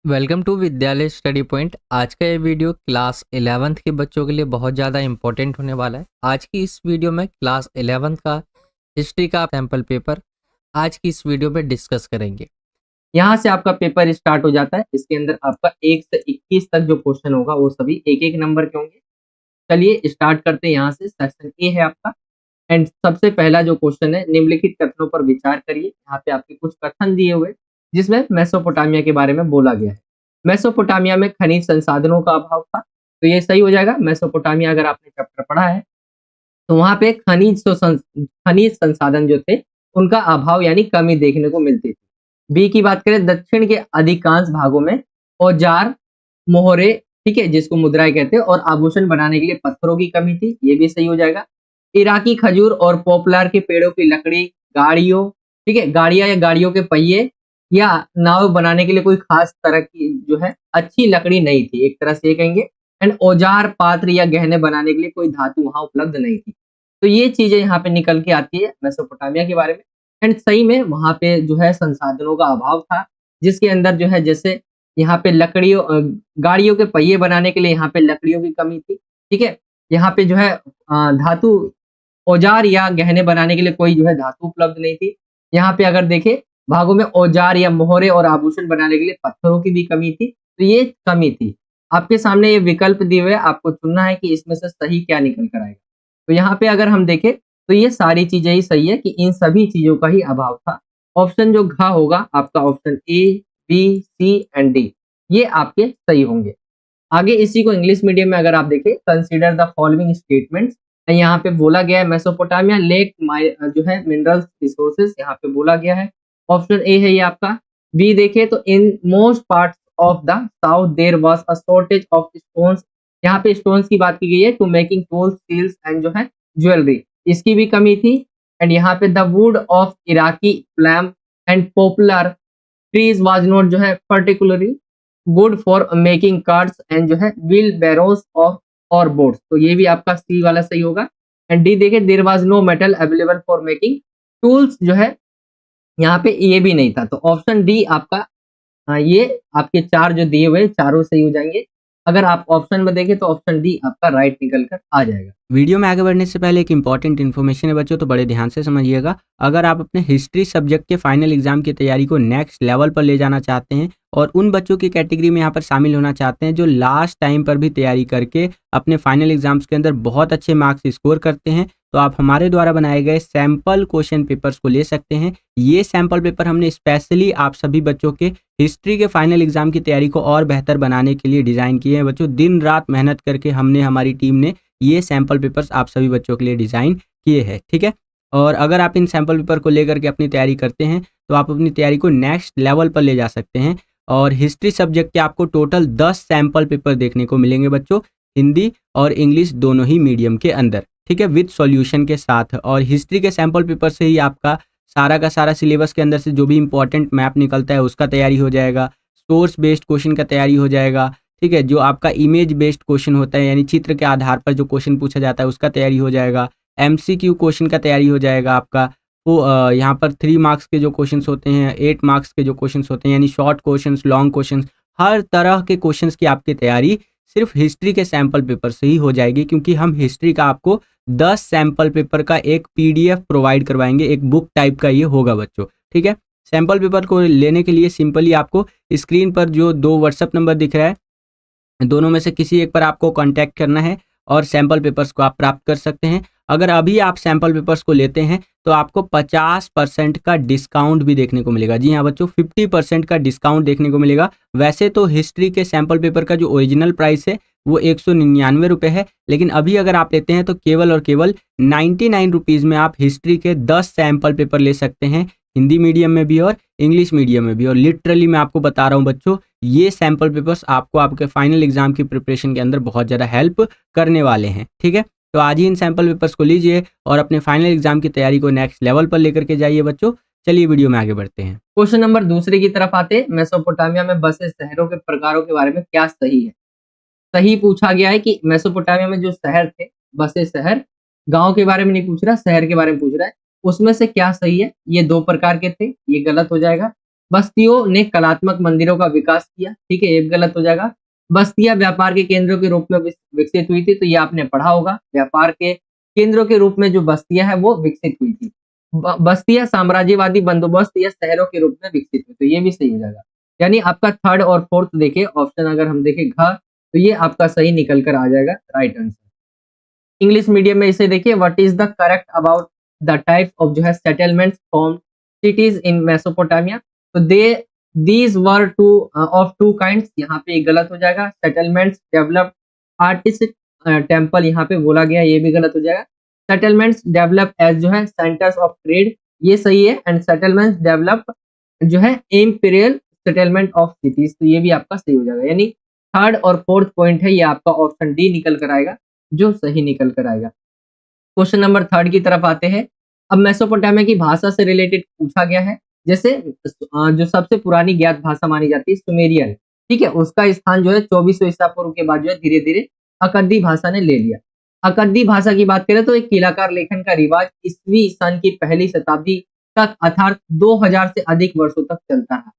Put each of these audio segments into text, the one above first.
Welcome to विद्यालय study point. आज का ये वीडियो क्लास 11th के बच्चों के लिए बहुत ज़्यादा इंपॉर्टेंट होने वाला है। आज की इस वीडियो में क्लास 11th का हिस्ट्री का सैम्पल पेपर आज की इस वीडियो में डिस्कस करेंगे। यहाँ से आपका पेपर स्टार्ट हो जाता है। इसके अंदर आपका 1 से 21 तक जो क्वेश्चन होगा वो सभी एक एक नंबर के होंगे। चलिए स्टार्ट करते हैं। यहाँ से सेक्शन ए है आपका एंड सबसे पहला जो क्वेश्चन है, निम्नलिखित कथनों पर विचार करिए। यहाँ पे आपके कुछ कथन दिए हुए जिसमें मेसोपोटामिया के बारे में बोला गया है। मेसोपोटामिया में खनिज संसाधनों का अभाव था, तो ये सही हो जाएगा। मेसोपोटामिया अगर आपने चैप्टर पढ़ा है तो वहां पे खनिज संसाधन जो थे उनका अभाव यानी कमी देखने को मिलती थी। बी की बात करें, दक्षिण के अधिकांश भागों में औजार, मोहरे, ठीक है, जिसको मुद्राएं कहते हैं, और आभूषण बनाने के लिए पत्थरों की कमी थी, ये भी सही हो जाएगा। इराकी खजूर और पॉपुलर के पेड़ों की लकड़ी, गाड़ियों, ठीक है, गाड़ियां या गाड़ियों के पहिए या नाव बनाने के लिए कोई खास तरह की जो है अच्छी लकड़ी नहीं थी, एक तरह से ये कहेंगे। एंड औजार, पात्र या गहने बनाने के लिए कोई धातु वहां उपलब्ध नहीं थी। तो ये चीजें यहाँ पे निकल के आती है मेसोपोटामिया के बारे में। एंड सही में वहां पे जो है संसाधनों का अभाव था, जिसके अंदर जो है जैसे यहाँ पे लकड़ियों गाड़ियों के पहिए बनाने के लिए यहाँ पे लकड़ियों की कमी थी, ठीक है। यहाँ पे जो है धातु औजार या गहने बनाने के लिए कोई जो है धातु उपलब्ध नहीं थी। यहाँ पे अगर देखें भागों में औजार या मोहरे और आभूषण बनाने के लिए पत्थरों की भी कमी थी, तो ये कमी थी। आपके सामने ये विकल्प दिए हुए, आपको चुनना है कि इसमें से सही क्या निकल कर आएगा। तो यहाँ पे अगर हम देखें तो ये सारी चीजें ही सही है कि इन सभी चीजों का ही अभाव था। ऑप्शन जो घ होगा आपका, option A, B, C and D, ये आपके सही होंगे। आगे इसी को इंग्लिश मीडियम में अगर आप देखें, कंसीडर द फॉलोइंग स्टेटमेंट्स, यहाँ पे बोला गया है मेसोपोटामिया लेक जो है मिनरल्स रिसोर्सेज, यहाँ पे बोला गया है। ऑप्शन ए है ये आपका। बी देखे तो in most parts of the south there was a shortage of stones, यहाँ पे स्टोन्स की बात की गई है to making tools, steels and जो है ज्वेलरी, इसकी भी कमी थी। एंड यहाँ पे the wood of Iraqi plum and popular trees was not जो है particularly good for making cards and जो है व्हील बैरोस और बोट्स, तो ये भी आपका सी वाला सही होगा। एंड डी देखे, there was no metal available for making tools, जो है यहाँ पे ये भी नहीं था। तो ऑप्शन डी आपका ये आपके चार जो दिए हुए चारों सही हो जाएंगे। अगर आप ऑप्शन में देखें तो ऑप्शन डी आपका राइट निकल कर आ जाएगा। वीडियो में आगे बढ़ने से पहले एक इंपॉर्टेंट इन्फॉर्मेशन है बच्चों, तो बड़े ध्यान से समझिएगा। अगर आप अपने हिस्ट्री सब्जेक्ट के फाइनल एग्जाम की तैयारी को नेक्स्ट लेवल पर ले जाना चाहते हैं और उन बच्चों की कैटेगरी में यहाँ पर शामिल होना चाहते हैं जो लास्ट टाइम पर भी तैयारी करके अपने फाइनल एग्जाम्स के अंदर बहुत अच्छे मार्क्स स्कोर करते हैं, तो आप हमारे द्वारा बनाए गए सैम्पल क्वेश्चन पेपर्स को ले सकते हैं। ये सैम्पल पेपर हमने स्पेशली आप सभी बच्चों के हिस्ट्री के फाइनल एग्जाम की तैयारी को और बेहतर बनाने के लिए डिज़ाइन किए हैं बच्चों। दिन रात मेहनत करके हमने, हमारी टीम ने ये सैम्पल पेपर्स आप सभी बच्चों के लिए डिज़ाइन किए हैं, ठीक है। और अगर आप इन सैम्पल पेपर को लेकर के अपनी तैयारी करते हैं तो आप अपनी तैयारी को नेक्स्ट लेवल पर ले जा सकते हैं। और हिस्ट्री सब्जेक्ट के आपको टोटल 10 सैम्पल पेपर देखने को मिलेंगे बच्चों, हिंदी और इंग्लिश दोनों ही मीडियम के अंदर, ठीक है, विद सॉल्यूशन के साथ। और हिस्ट्री के सैम्पल पेपर से ही आपका सारा का सारा सिलेबस के अंदर से जो भी इंपॉर्टेंट मैप निकलता है उसका तैयारी हो जाएगा, सोर्स बेस्ड क्वेश्चन का तैयारी हो जाएगा, ठीक है, जो आपका इमेज बेस्ड क्वेश्चन होता है यानी चित्र के आधार पर जो क्वेश्चन पूछा जाता है उसका तैयारी हो जाएगा, एमसीक्यू क्वेश्चन का तैयारी हो जाएगा आपका। तो यहाँ पर 3 मार्क्स के जो क्वेश्चंस होते हैं, 8 मार्क्स के जो क्वेश्चंस होते हैं, यानी शॉर्ट क्वेश्चंस, लॉन्ग क्वेश्चंस, हर तरह के क्वेश्चंस की आपकी तैयारी सिर्फ हिस्ट्री के सैम्पल पेपर से ही हो जाएगी, क्योंकि हम हिस्ट्री का आपको 10 सैम्पल पेपर का एक पीडीएफ प्रोवाइड करवाएंगे, एक बुक टाइप का ये होगा बच्चों, ठीक है। सैम्पल पेपर को लेने के लिए सिंपली आपको स्क्रीन पर जो 2 व्हाट्सएप नंबर दिख रहा है, दोनों में से किसी एक पर आपको कांटेक्ट करना है और सैम्पल पेपर्स को आप प्राप्त कर सकते हैं। अगर अभी आप सैम्पल पेपर्स को लेते हैं तो आपको 50% का डिस्काउंट भी देखने को मिलेगा। जी हाँ बच्चों, 50% का डिस्काउंट देखने को मिलेगा। वैसे तो हिस्ट्री के सैम्पल पेपर का जो ओरिजिनल प्राइस है वो 199 रुपये है, लेकिन अभी अगर आप लेते हैं तो केवल और केवल 99 रुपीज़ में आप हिस्ट्री के 10 सैम्पल पेपर ले सकते हैं, हिंदी मीडियम में भी और इंग्लिश मीडियम में भी। और लिटरली मैं आपको बता रहा हूँ बच्चों, ये सैम्पल पेपर्स आपको आपके फाइनल एग्जाम की प्रिपरेशन के अंदर बहुत ज़्यादा हेल्प करने वाले हैं, ठीक है। तो आज ही इन सैम्पल पेपर्स को लीजिए और अपने फाइनल एग्जाम की तैयारी को नेक्स्ट लेवल पर लेकर के जाइए बच्चों। चलिए वीडियो में आगे बढ़ते हैं। क्वेश्चन नंबर दूसरे की तरफ आते, मेसोपोटामिया में बसे शहरों के प्रकारों के बारे में क्या सही है। सही पूछा गया है कि मेसोपोटामिया में जो शहर थे, बसे शहर, गांव के बारे में नहीं पूछ रहा, शहर के बारे में पूछ रहा है, उसमें से क्या सही है। ये 2 प्रकार के थे, ये गलत हो जाएगा। बस्तियों ने कलात्मक मंदिरों का विकास किया, ठीक है, ये गलत हो जाएगा। बस्तियां व्यापार के केंद्रों के रूप में विकसित हुई थी, तो ये आपने पढ़ा होगा, व्यापार के केंद्रों के रूप में जो बस्तियां है वो विकसित हुई थी। बस्तियां साम्राज्यवादी बंदोबस्त या शहरों के रूप में विकसित हुई, तो ये भी सही हो जाएगा। यानी आपका थर्ड और फोर्थ देखिए ऑप्शन, अगर हम देखें घ, तो ये आपका सही निकल कर आ जाएगा, राइट आंसर। इंग्लिश मीडियम में इसे देखिए, what is the correct about the types of जो है settlements form cities in Mesopotamia, तो they these were two of two kinds, यहाँ पे गलत हो जाएगा। सेटलमेंट्स डेवलप आर्टिस्ट टेम्पल यहाँ पे बोला गया, ये भी गलत हो जाएगा। सेटलमेंट्स डेवलप एज जो है सेंटर्स ऑफ ट्रेड, ये सही है। एंड सेटलमेंट्स डेवलप जो है इम्पीरियल सेटलमेंट ऑफ सिटीज, तो ये भी आपका सही हो जाएगा। यानी थर्ड और फोर्थ पॉइंट है, ये आपका ऑप्शन डी निकल कर आएगा, जो सही निकल कर आएगा। क्वेश्चन नंबर थर्ड की तरफ आते हैं। अब मेसोपोटामिया की भाषा से रिलेटेड पूछा गया है। जैसे जो सबसे पुरानी ज्ञात भाषा मानी जाती है सुमेरियन, ठीक है, उसका स्थान जो है 2400 ईसा पूर्व के बाद जो है धीरे धीरे अकद्दी भाषा ने ले लिया। अकद्दी भाषा की बात करें तो एक किलाकार लेखन का रिवाज ईस्वी सन की पहली शताब्दी तक अर्थात 2000 से अधिक वर्षों तक चलता है।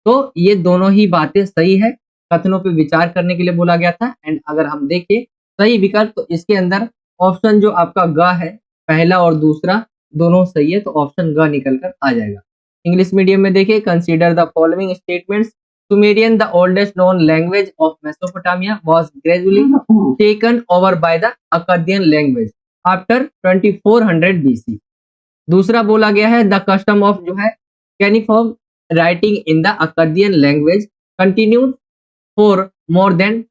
तो ये दोनों ही बातें सही है, कथनों पे विचार करने के लिए बोला गया था। एंड अगर हम देखें सही विकल्प, तो इसके अंदर ऑप्शन जो आपका ग है, पहला और दूसरा दोनों सही है, तो ऑप्शन ग निकल कर आ जाएगा। इंग्लिश मीडियम में देखिए, consider the following statements, Sumerian the oldest known language of Mesopotamia was gradually taken over by the Akkadian language after 2400 BC। दूसरा बोला गया है द कस्टम ऑफ जो है cuneiform writing in the Akkadian language continued for more than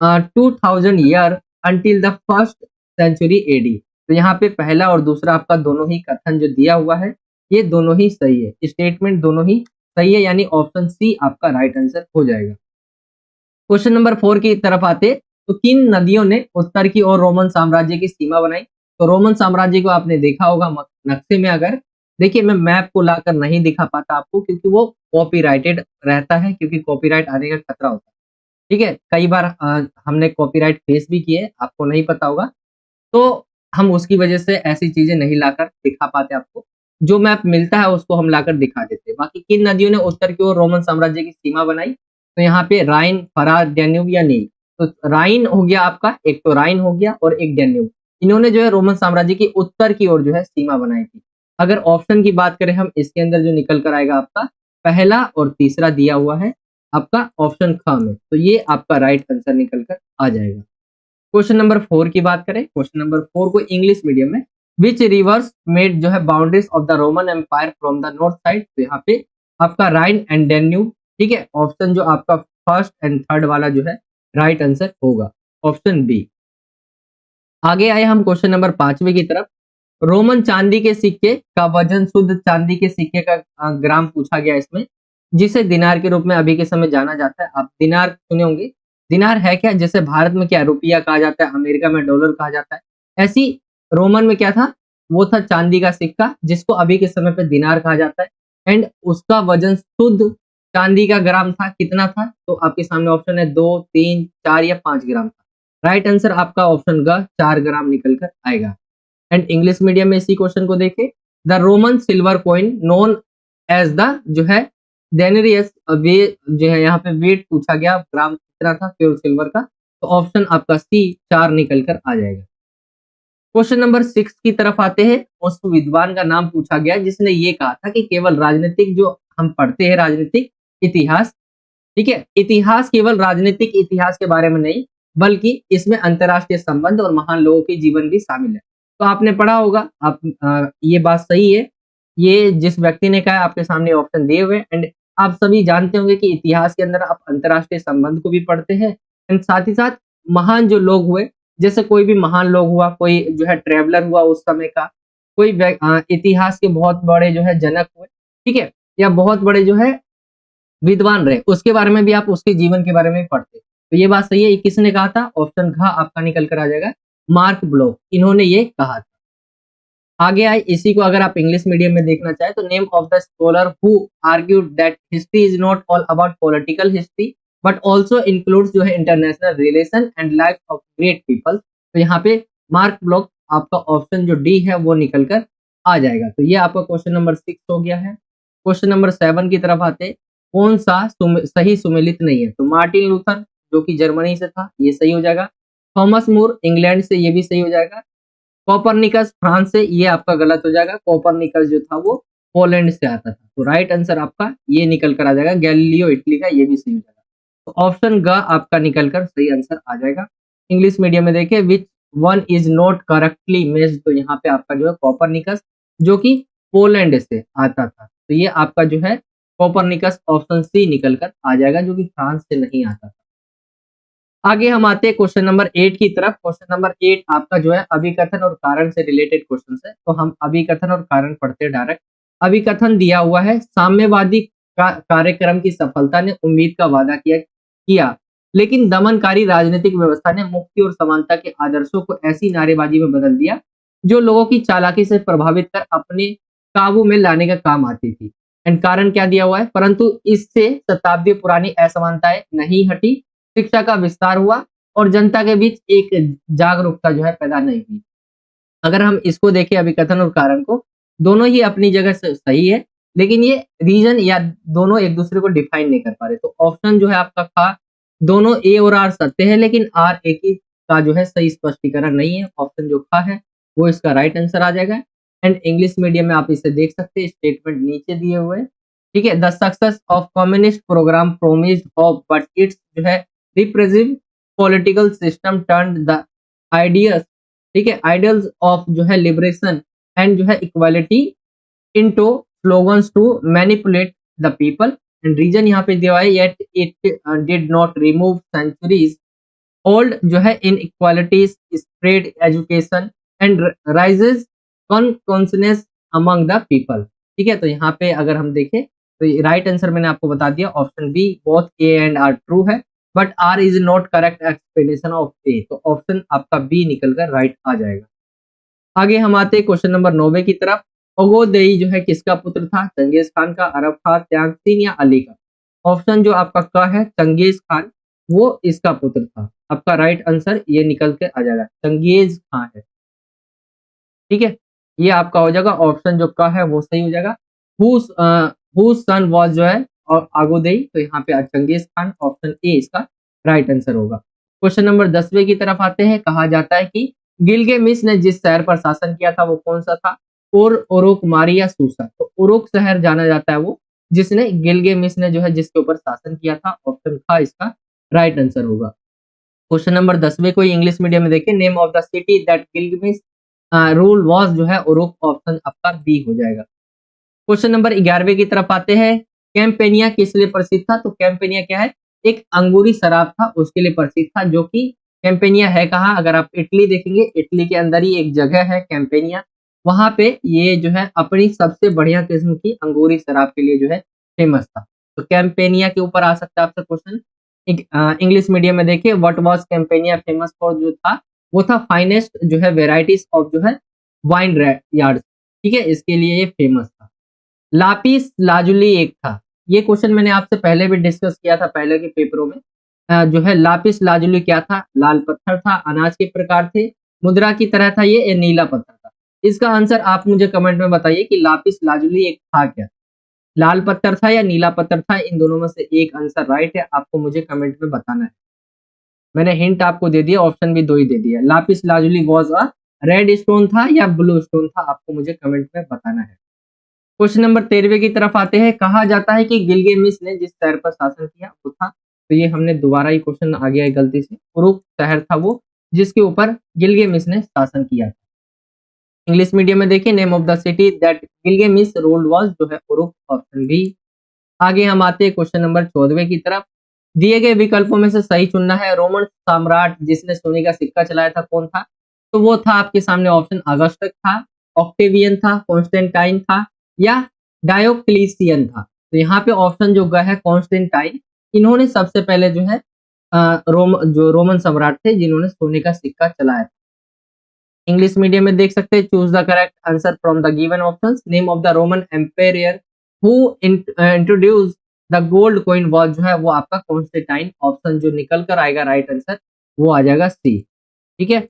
2000 year until the first century AD. तो यहाँ पे पहला और दूसरा आपका दोनों ही कथन जो दिया हुआ है, ये दोनों ही सही है, स्टेटमेंट दोनों ही सही है, यानी ऑप्शन सी आपका राइट आंसर हो जाएगा। क्वेश्चन नंबर 4 की तरफ आते, तो किन नदियों ने उत्तर की ओर रोमन साम्राज्य की सीमा बनाई? तो रोमन साम्राज्य को आपने देखा होगा नक्शे में, अगर देखिए मैं मैप को लाकर नहीं दिखा पाता आपको, क्योंकि वो कॉपीराइटेड रहता है, क्योंकि कॉपीराइट आने का खतरा होता है, ठीक है। कई बार हमने कॉपीराइट फेस भी किए, आपको नहीं पता होगा, तो हम उसकी वजह से ऐसी चीजें नहीं लाकर दिखा पाते आपको। जो मैप मिलता है उसको हम लाकर दिखा देते हैं। बाकी किन नदियों ने उत्तर की ओर रोमन साम्राज्य की सीमा बनाई? तो यहाँ पे राइन, फरार, डेन्यूब या नील। तो राइन हो गया आपका, एक तो राइन हो गया और एक डेन्यूब, इन्होंने जो है रोमन साम्राज्य की उत्तर की ओर जो है सीमा बनाई थी। अगर ऑप्शन की बात करें हम, इसके अंदर जो निकल कर आएगा आपका पहला और तीसरा दिया हुआ है आपका ऑप्शन ख में, तो ये आपका राइट आंसर निकल कर आ जाएगा। क्वेश्चन नंबर 4 की बात करें, क्वेश्चन नंबर 4 को इंग्लिश मीडियम में, विच रिवर्स मेड जो है boundaries of the Roman Empire from the north side, तो यहाँ पे आपका राइन एंड डेन्यूब, ठीक है। ऑप्शन जो आपका फर्स्ट एंड थर्ड वाला जो है राइट आंसर होगा, ऑप्शन बी। आगे आए हम क्वेश्चन नंबर 5वें की तरफ। रोमन चांदी के सिक्के का वजन शुद्ध चांदी के सिक्के का ग्राम पूछा गया इसमें, जिसे दिनार के रूप में अभी के समय जाना जाता है। आप दिनार सुने होंगे, दिनार है क्या? जैसे भारत में क्या रुपया कहा जाता है, अमेरिका में डॉलर कहा जाता है, ऐसी रोमन में क्या था, वो था चांदी का सिक्का, जिसको अभी के समय पे दिनार कहा जाता है। एंड उसका वजन शुद्ध चांदी का ग्राम था, कितना था? तो आपके सामने ऑप्शन है 2, 3, 4 या 5 ग्राम था। राइट आंसर आपका ऑप्शन ग 4 ग्राम निकल कर आएगा। एंड इंग्लिश मीडियम में इसी क्वेश्चन को देखें, the Roman silver coin known as the जो है डेनेरियस वे, जो है यहाँ पे वेट पूछा गया, ग्राम कितना था प्योर सिल्वर का, तो ऑप्शन आपका सी 4 निकल कर आ जाएगा। क्वेश्चन नंबर 6 की तरफ आते हैं। उस विद्वान का नाम पूछा गया जिसने ये कहा था कि केवल राजनीतिक, जो हम पढ़ते हैं राजनीतिक इतिहास, ठीक है, इतिहास केवल राजनीतिक इतिहास के बारे में नहीं, बल्कि इसमें अंतरराष्ट्रीय संबंध और महान लोगों के जीवन भी शामिल है। तो आपने पढ़ा होगा, आप ये बात सही है, ये जिस व्यक्ति ने कहा है आपके सामने ऑप्शन दिए हुए। एंड आप सभी जानते होंगे कि इतिहास के अंदर आप अंतरराष्ट्रीय संबंध को भी पढ़ते हैं, एंड साथ ही साथ महान जो लोग हुए, जैसे कोई भी महान लोग हुआ, कोई जो है ट्रेवलर हुआ उस समय का, कोई इतिहास के बहुत बड़े जो है जनक हुए, ठीक है, या बहुत बड़े जो है विद्वान रहे, उसके बारे में भी आप उसके जीवन के बारे में पढ़ते। तो ये बात सही है। किसने कहा था? ऑप्शन घ आपका निकल कर आ जाएगा, मार्क ब्लॉक, इन्होंने ये कहा था। आगे आए, इसी को अगर आप इंग्लिश मीडियम में देखना चाहे तो name of the scholar who argued that history is not all about political history but also includes जो है international relation and life of great people. तो यहाँ पे मार्क ब्लॉक आपका ऑप्शन जो डी है वो निकल कर आ जाएगा। तो ये आपका क्वेश्चन नंबर 6 हो गया है। क्वेश्चन नंबर 7 की तरफ आते, कौन सा सही सुमेलित नहीं है? तो मार्टिन लूथर जो कि जर्मनी से था, ये सही हो जाएगा। थॉमस मोर इंग्लैंड से, ये भी सही हो जाएगा। कोपरनिकस फ्रांस से, ये आपका गलत हो जाएगा। कोपरनिकस जो था वो पोलैंड से आता था। तो राइट आंसर आपका ये निकल कर आ जाएगा। गैलीलियो इटली का, ये भी सही हो जाएगा। तो ऑप्शन ग आपका निकल कर सही आंसर आ जाएगा। इंग्लिश मीडियम में देखिए which one is not correctly matched, तो यहाँ पे आपका जो है कोपरनिकस जो कि पोलैंड से आता था, तो ये आपका जो है कोपरनिकस ऑप्शन सी निकल कर आ जाएगा, जो कि फ्रांस से नहीं आता था। आगे हम आते हैं क्वेश्चन नंबर 8 की तरफ। क्वेश्चन नंबर 8 आपका जो है अभिकथन और कारण से रिलेटेड क्वेश्चन है। तो हम अभिकथन और कारण पढ़ते हैं डायरेक्ट। अभिकथन दिया हुआ है, साम्यवादी कार्यक्रम की सफलता ने उम्मीद का वादा किया, लेकिन दमनकारी राजनीतिक व्यवस्था ने मुक्ति और समानता के आदर्शों को ऐसी नारेबाजी में बदल दिया जो लोगों की चालाकी से प्रभावित कर अपने काबू में लाने का काम आती थी। एंड कारण क्या दिया हुआ है, परंतु इससे शताब्दी पुरानी असमानताएं नहीं हटी, शिक्षा का विस्तार हुआ और जनता के बीच एक जागरूकता जो है पैदा नहीं हुई। अगर हम इसको देखें अभिकथन और कारण को, दोनों ही अपनी जगह से सही है, लेकिन ये रीजन या दोनों एक दूसरे को डिफाइन नहीं कर पा रहे। तो ऑप्शन जो है आपका खा, दोनों ए और आर सत्य है, लेकिन आर ए की का जो है सही स्पष्टीकरण नहीं है। ऑप्शन जो खा है वो इसका राइट आंसर आ जाएगा। एंड इंग्लिश मीडियम में आप इसे देख सकते हैं, स्टेटमेंट नीचे दिए हुए हैं। ठीक है, the success of communist program promised hope but it's जो है represent political system turn the ideas, ठीक है, आइडियल्स ऑफ जो है लिबरेशन एंड जो है equality into slogans to manipulate the people. And reason यहाँ पे दिया है, yet it did not remove centuries old जो है inequalities, spread education and raises consciousness among the people. ठीक है, तो यहाँ पे अगर हम देखें तो राइट आंसर मैंने आपको बता दिया, option B both A and R true है, but R is not correct explanation of A. तो ऑप्शन आपका बी निकलकर राइट आ जाएगा। आगे हम आते हैं क्वेश्चन नंबर 9 की तरफ। ओगोदेई जो है किसका पुत्र था? चंगेज खान का, अरब था, त्यागसीन या अली का? ऑप्शन जो आपका क है चंगेज खान, वो इसका पुत्र था। आपका राइट आंसर ये निकल के आ जाएगा, चंगेज खान है। ठीक है, ये आपका हो जाएगा ऑप्शन जो क है वो सही हो जाएगा। हु सन वाज जो है और आगोदेई, तो यहाँ पे चंगेज खान, ऑप्शन ए इसका राइट आंसर होगा। क्वेश्चन नंबर 10वें की तरफ आते हैं। कहा जाता है कि गिलगेमिस ने जिस शहर पर शासन किया था वो कौन सा था? और उरुक, मारी या सूसा? तो उरुक शहर जाना जाता है वो जिसने गिलगेमिस ने जो है जिसके ऊपर शासन किया था। ऑप्शन था इसका राइट आंसर होगा। क्वेश्चन नंबर 10वें को इंग्लिश मीडियम में देखिए, name of the city that Gilgamesh rule was जो है उरुक, ऑप्शन आपका बी हो जाएगा। क्वेश्चन नंबर 11वें की तरफ आते हैं। कैंपेनिया किस लिए प्रसिद्ध था? तो कैंपेनिया क्या है? एक अंगूरी शराब था, उसके लिए प्रसिद्ध था, जो कि कैंपेनिया है कहाँ? अगर आप इटली देखेंगे, इटली के अंदर ही एक जगह है कैंपेनिया, वहां पे ये जो है अपनी सबसे बढ़िया किस्म की अंगूरी शराब के लिए जो है फेमस था। तो कैंपेनिया के ऊपर आ सकता है आपसे क्वेश्चन। इंग्लिश मीडियम में देखिए, व्हाट वाज कैंपेनिया फेमस फॉर? जो था वो था फाइनेस्ट जो है वेराइटीज ऑफ जो है वाइन यार्ड। ठीक है, इसके लिए ये फेमस था। लापिस लाजुली एक था, ये क्वेश्चन मैंने आपसे पहले भी डिस्कस किया था पहले के पेपरों में। जो है लापिस लाजुली क्या था? लाल पत्थर था, अनाज के प्रकार थे, मुद्रा की तरह था ये नीला पत्थर था? इसका आंसर आप मुझे कमेंट में बताइए कि लापिस लाजुली एक था क्या? लाल पत्थर था या नीला पत्थर था? इन दोनों में से एक आंसर राइट है, आपको मुझे कमेंट में बताना है। मैंने हिंट आपको दे दिया, ऑप्शन भी 2 ही दे दिया। Lapis lazuli was a red stone था या ब्लू स्टोन था? आपको मुझे कमेंट में बताना है। क्वेश्चन नंबर 13वें की तरफ आते हैं। कहा जाता है कि गिलगेमिस ने जिस शहर पर शासन किया वो था, तो ये हमने दोबारा ही क्वेश्चन आ गया है गलती से, उरुक शहर था वो जिसके ऊपर गिलगेमिस ने शासन किया था। इंग्लिश मीडियम में देखिए, name of the city that Gilgamesh ruled was जो है उरुक, ऑप्शन बी। आगे हम आते हैं क्वेश्चन नंबर 14वें की तरफ। दिए गए विकल्पों में से सही चुनना है। रोमन सम्राट जिसने सोने का सिक्का चलाया था कौन था? तो वो था आपके सामने ऑप्शन अगस्टस था, ऑक्टेवियन था, कॉन्स्टेंटाइन था या डायोक्लिसियन था? तो यहाँ पे ऑप्शन जो है कॉन्स्टेंटाइन, इन्होंने सबसे पहले जो है रोमन सम्राट थे जिन्होंने सोने का सिक्का चलाया था। इंग्लिश मीडियम में देख सकते हैं, choose the correct answer from the given options. Name of the Roman Empire who introduce the gold coin was जो है वो आपका कॉन्स्टेंटाइन, ऑप्शन जो निकल कर आएगा राइट आंसर वो आ जाएगा सी। ठीक है,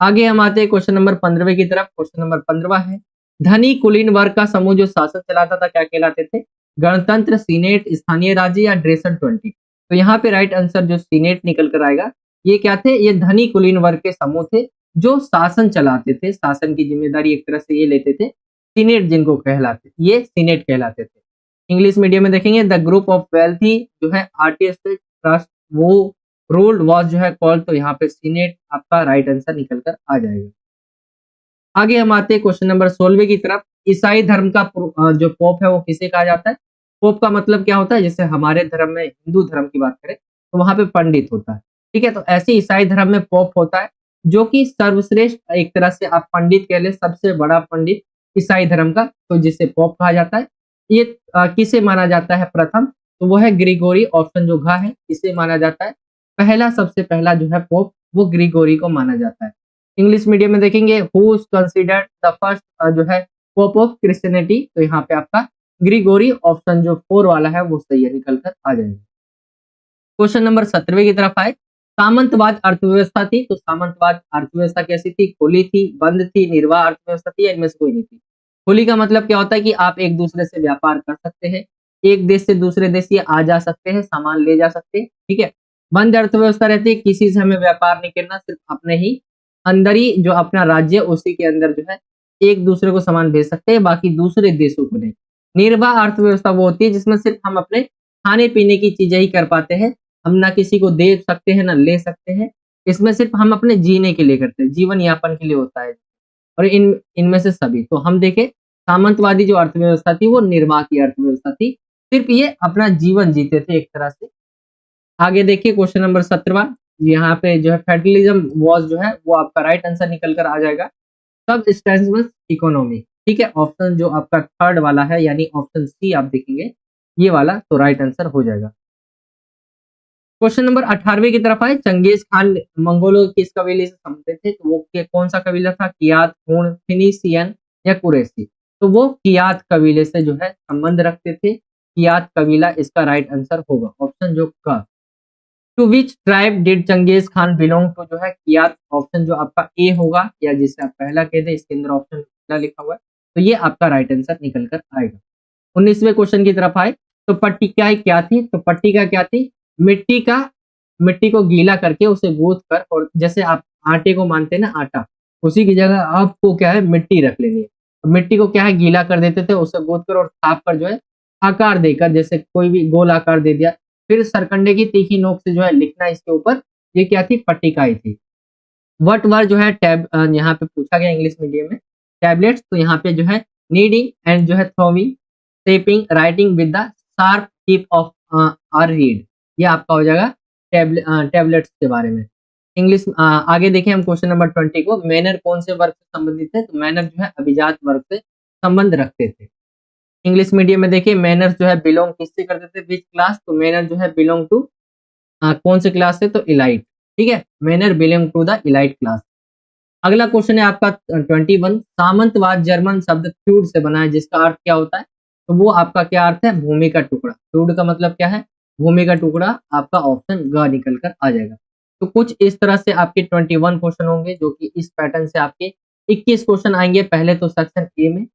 आगे हम आते हैं क्वेश्चन नंबर 15वें की तरफ। क्वेश्चन नंबर 15 है, धनी कुलीन वर्ग का समूह जो शासन चलाता था क्या कहलाते थे? गणतंत्र, सीनेट, स्थानीय राज्य या ड्रेसन 20। तो यहाँ पे राइट आंसर जो सीनेट निकल कर आएगा। ये क्या थे? ये धनी कुलीन वर्ग के समूह थे जो शासन चलाते थे, शासन की जिम्मेदारी एक तरह से ये लेते थे। सीनेट जिनको कहलाते, ये सीनेट कहलाते थे। इंग्लिश मीडियम में देखेंगे द ग्रुप ऑफ वेल्थी जो है आर्टिस्ट ट्रस्ट वो रूल्ड वॉज जो है कॉल्ड, तो यहाँ पे सीनेट आपका राइट आंसर निकल कर आ जाएगा। आगे हम आते हैं क्वेश्चन नंबर 16 की तरफ। ईसाई धर्म का जो पोप है वो किसे कहा जाता है? पोप का मतलब क्या होता है? जैसे हमारे धर्म में हिंदू धर्म की बात करें तो वहां पे पंडित होता है, ठीक है। तो ऐसे ईसाई धर्म में पोप होता है जो कि सर्वश्रेष्ठ, एक तरह से आप पंडित कह ले, सबसे बड़ा पंडित ईसाई धर्म का, तो जिसे पोप कहा जाता है। ये किसे माना जाता है प्रथम? तो वो है ग्रिगोरी, ऑप्शन जो घ है इसे माना जाता है पहला, सबसे पहला जो है पोप वो ग्रिगोरी को माना जाता है। इंग्लिश मीडियम में देखेंगे who is considered the first जो है पोप ऑफ क्रिश्चियनिटी, तो यहाँ पे आपका ग्रिगोरी, ऑप्शन जो 4 वाला है वो सही है, निकल कर आ जाएगा। क्वेश्चन नंबर 17 की तरफ आए। सामंतवाद अर्थव्यवस्था थी, तो सामंतवाद अर्थव्यवस्था कैसी थी? खुली थी, बंद थी, निर्वाह अर्थव्यवस्था थी या इनमें से कोई नहीं थी? खुली का मतलब क्या होता है कि आप एक दूसरे से व्यापार कर सकते हैं, एक देश से दूसरे देश ये आ जा सकते हैं, सामान ले जा सकते हैं, ठीक है। बंद अर्थव्यवस्था रहती है, किसी से हमें व्यापार नहीं करना, सिर्फ अपने ही अंदर ही जो अपना राज्य उसी के अंदर जो है एक दूसरे को सामान भेज सकते हैं, बाकी दूसरे देशों को नहीं। निर्वाह अर्थव्यवस्था वो होती है जिसमें सिर्फ हम अपने खाने पीने की चीजें ही कर पाते हैं, हम ना किसी को दे सकते हैं ना ले सकते हैं। इसमें सिर्फ हम अपने जीने के लिए करते हैं, जीवन यापन के लिए होता है। और इनमें से सभी तो हम देखें, सामंतवादी जो अर्थव्यवस्था थी वो निर्वाह की अर्थव्यवस्था थी, सिर्फ ये अपना जीवन जीते थे एक तरह से। आगे देखिए क्वेश्चन नंबर 17, यहाँ पे जो है फेडरलिज्म वॉज जो है वो आपका राइट आंसर निकल कर आ जाएगा। सबसिस्टेंस इकोनॉमी, ठीक है। ऑप्शन जो आपका थर्ड वाला है यानी ऑप्शन सी आप देखेंगे ये वाला, तो राइट आंसर हो जाएगा। क्वेश्चन नंबर 18 की तरफ आए। चंगेज खान मंगोलों किस कबीले से संबंधित थे? तो वो कौन सा कबीला था? कियात, हूण, फिनिशियन या कुरैशी? तो वो कियात कबीले से जो है संबंध रखते थे। कियात कबीला इसका राइट आंसर होगा, ऑप्शन जो का। To which tribe did Genghis Khan belong to? जो है कियात, ऑप्शन जो आपका ए होगा, या जिसे आप पहला कह दे इसके अंदर ऑप्शन पहला लिखा हुआ है, तो ये आपका राइट आंसर निकल कर आएगा। 19वें क्वेश्चन की तरफ आए। तो पट्टिका क्या थी? तो पट्टिका क्या थी? मिट्टी को गीला करके उसे गूंथ कर, और जैसे आप आटे को मानते हैं ना आटा, उसी की जगह आपको क्या है मिट्टी रख लेनी है। तो मिट्टी को क्या है गीला कर देते थे, उसे गूंथ कर और थाप कर जो है आकार देकर, जैसे कोई भी गोल आकार दे दिया, फिर सरकंडे की तीखी नोक से जो है लिखना इसके ऊपर, ये क्या थी? पट्टिकाई थी। व्हाट वर जो है टैब, यहाँ पे पूछा गया इंग्लिश मीडियम में टैबलेट्स, तो यहाँ पे जो है नीडिंग एंड जो है throwing, taping, writing with the sharp tip of or reed, ये आपका हो जाएगा टैबलेट्स के बारे में। इंग्लिश आगे देखें हम क्वेश्चन नंबर 20 को। मैनर कौन से वर्ग से संबंधित है? तो मैनर जो है अभिजात वर्ग से संबंध रखते थे। इंग्लिश मीडियम में देखिए मैनर्स जो है बिलोंग किससे करते थे? Which class? तो मैनर जो है बिलोंग टू कौन से क्लास से? तो इलाइट, ठीक है। Manor belong to the elite class. अगला क्वेश्चन है आपका 21। सामंतवाद जर्मन शब्द फ्यूड से बना है, जिसका अर्थ क्या होता है? तो वो आपका क्या अर्थ है? भूमि का टुकड़ा। फ्यूड का मतलब क्या है? भूमि का टुकड़ा, आपका ऑप्शन ग निकल कर आ जाएगा। तो कुछ इस तरह से आपके 21 क्वेश्चन होंगे, जो कि इस पैटर्न से आपके 21 क्वेश्चन आएंगे। पहले तो सेक्शन ए में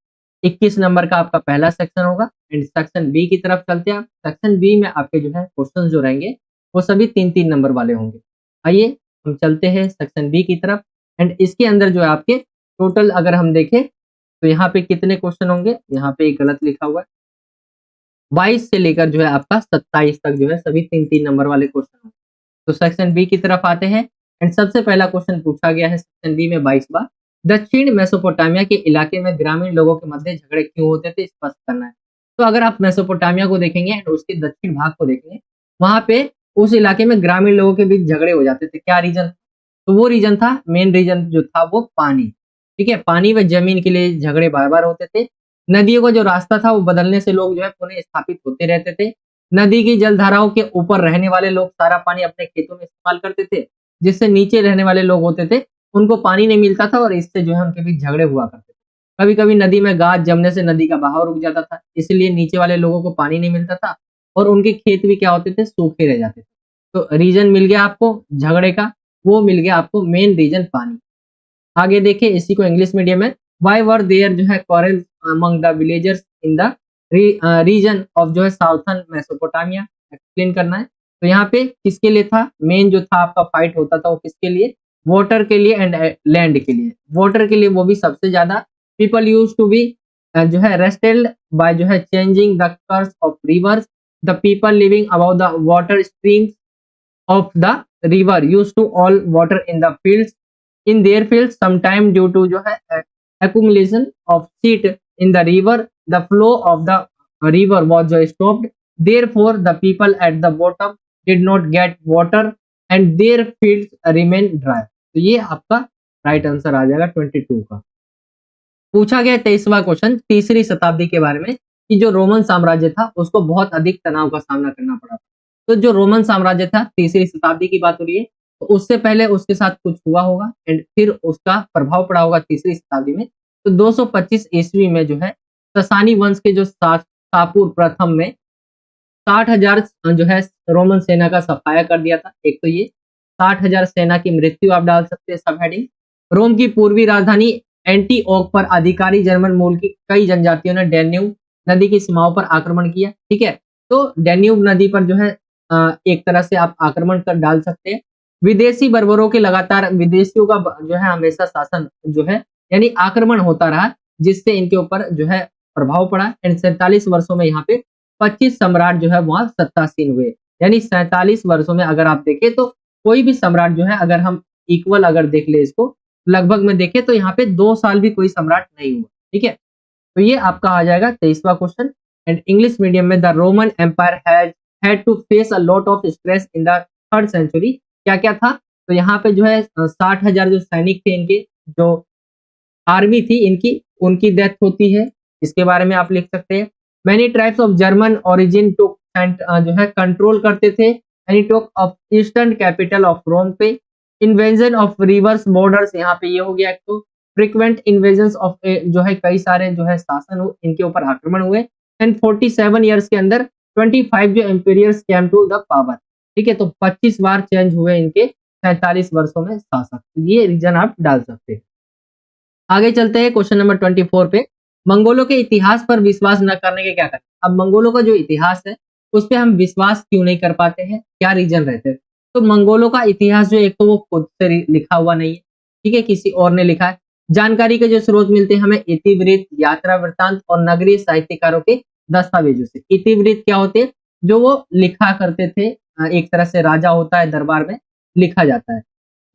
21 नंबर का आपका पहला सेक्शन होगा, एंड सेक्शन बी की तरफ चलते हैं। सेक्शन बी में आपके जो है क्वेश्चन जो रहेंगे वो सभी 3-3 नंबर वाले होंगे। आइए हम चलते हैं सेक्शन बी की तरफ, एंड इसके अंदर जो है आपके टोटल अगर हम देखें तो यहाँ पे कितने क्वेश्चन होंगे? यहाँ पे एक गलत लिखा हुआ है, 22 से लेकर जो है आपका 27 तक जो है सभी 3-3 नंबर वाले क्वेश्चन होंगे। तो सेक्शन बी की तरफ आते हैं, एंड सबसे पहला क्वेश्चन पूछा गया है सेक्शन बी में 22वां। दक्षिण मेसोपोटामिया के इलाके में ग्रामीण लोगों के मध्य झगड़े क्यों होते थे? स्पष्ट करना है। तो अगर आप मेसोपोटामिया को देखेंगे एंड उसके दक्षिण भाग को देखेंगे, वहां पे उस इलाके में ग्रामीण लोगों के बीच झगड़े हो जाते थे। क्या रीजन? तो वो रीजन था, मेन रीजन जो था वो पानी, ठीक है। पानी व जमीन के लिए झगड़े बार बार होते थे। नदियों का जो रास्ता था वो बदलने से लोग जो है पुनः स्थापित होते रहते थे। नदी की जलधाराओं के ऊपर रहने वाले लोग सारा पानी अपने खेतों में इस्तेमाल करते थे, जिससे नीचे रहने वाले लोग होते थे उनको पानी नहीं मिलता था, और इससे जो है उनके बीच झगड़े हुआ करते थे। कभी कभी नदी में गाद जमने से नदी का बहाव रुक जाता था, इसलिए नीचे वाले लोगों को पानी नहीं मिलता था, और उनके खेत भी क्या होते थे? सूखे रह जाते थे। तो रीजन मिल गया आपको झगड़े का, वो मिल गया आपको मेन रीजन पानी। आगे देखिए इसी को इंग्लिश मीडियम में, व्हाई वर देयर जो है quarrel among the villagers in the reason of जो है साउथर्न मेसोपोटामिया एक्सप्लेन करना है। तो यहाँ पे किसके लिए था, मेन जो था आपका फाइट होता था वो किसके लिए, वाटर के लिए एंड लैंड के लिए। वाटर के लिए वो भी सबसे ज्यादा, पीपल यूज टू बी जो है रेस्टेड बाय जो है changing the course of rivers, the people living about the water streams of the river used to all water in the fields in their fields sometime due to जो है accumulation of sheet in the river, the flow of the river was stopped, therefore the people at the bottom did not get water and their fields remain dry। तो ये आपका right answer आ जाएगा 22 का। पूछा गया 23वां question तीसरी शताब्दी के बारे में कि जो रोमन साम्राज्य था उसको बहुत अधिक तनाव का सामना करना पड़ा था। तो जो रोमन साम्राज्य था तीसरी शताब्दी की बात हो रही है, तो उससे पहले उसके साथ कुछ हुआ होगा एंड फिर उसका प्रभाव पड़ा होगा तीसरी शताब्दी में। तो 225 ईस्वी में जो है ससानी वंश के जो शापूर प्रथम में 60,000 जो है रोमन सेना का सफाया कर दिया था। एक तो ये 60,000 सेना की मृत्यु आप डाल सकते हैं सब हेडिंग। रोम की पूर्वी राजधानी एंटीओक पर अधिकारी जर्मन मूल की कई जनजातियों ने डैन्यूब नदी की सीमाओं पर आक्रमण किया। ठीक है, तो डैन्यूब नदी पर जो है एक तरह से आप आक्रमण कर डाल सकते हैं। विदेशी बर्बरों के लगातार विदेशियों का जो है हमेशा शासन जो है यानी आक्रमण होता रहा, जिससे इनके ऊपर जो है प्रभाव पड़ा एंड 47 वर्षों में यहाँ पे 25 सम्राट जो है वहां सत्तासीन हुए। यानी 47 वर्षों में अगर आप देखें तो कोई भी सम्राट जो है अगर हम इक्वल अगर देख ले इसको लगभग में देखें तो यहाँ पे 2 साल भी कोई सम्राट नहीं हुआ। ठीक है, तो ये आपका आ जाएगा 23वां क्वेश्चन। एंड इंग्लिश मीडियम में the Roman Empire has had to face a lot of stress in the 3rd century। क्या क्या था, तो यहाँ पे जो है 60,000 जो सैनिक थे इनके, जो आर्मी थी इनकी, उनकी डेथ होती है, इसके बारे में आप लिख सकते हैं। Many tribes of German origin took जो है कंट्रोल करते थे any took of eastern capital of Rome पे। इन्वेजन ऑफ रिवर्स बॉर्डर्स, यहाँ पे ये हो गया एक तो फ्रिक्वेंट इन्वेजन ऑफ जो है कई सारे जो है शासन इनके ऊपर आक्रमण हुए एंड 47 ईयर्स के अंदर 25 जो एम्पेरियर्स केम टू द पावर। ठीक है, तो 25 बार चेंज हुए इनके 47 वर्षों में शासक। ये रीजन आप डाल सकते हैं। आगे चलते हैं क्वेश्चन नंबर 24 पे। मंगोलों के इतिहास पर विश्वास न करने के क्या करें। अब मंगोलों का जो इतिहास है उस पर हम विश्वास क्यों नहीं कर पाते हैं, क्या रीजन रहते हैं। तो मंगोलों का इतिहास जो एक तो वो खुद से लिखा हुआ नहीं है, ठीक है, किसी और ने लिखा है। जानकारी के जो स्रोत मिलते हैं हमें इतिवृत्त, यात्रा वृत्तांत और नगरीय साहित्यकारों के दस्तावेजों से। इतिवृत्त क्या होते हैं, जो वो लिखा करते थे, एक तरह से राजा होता है दरबार में लिखा जाता है।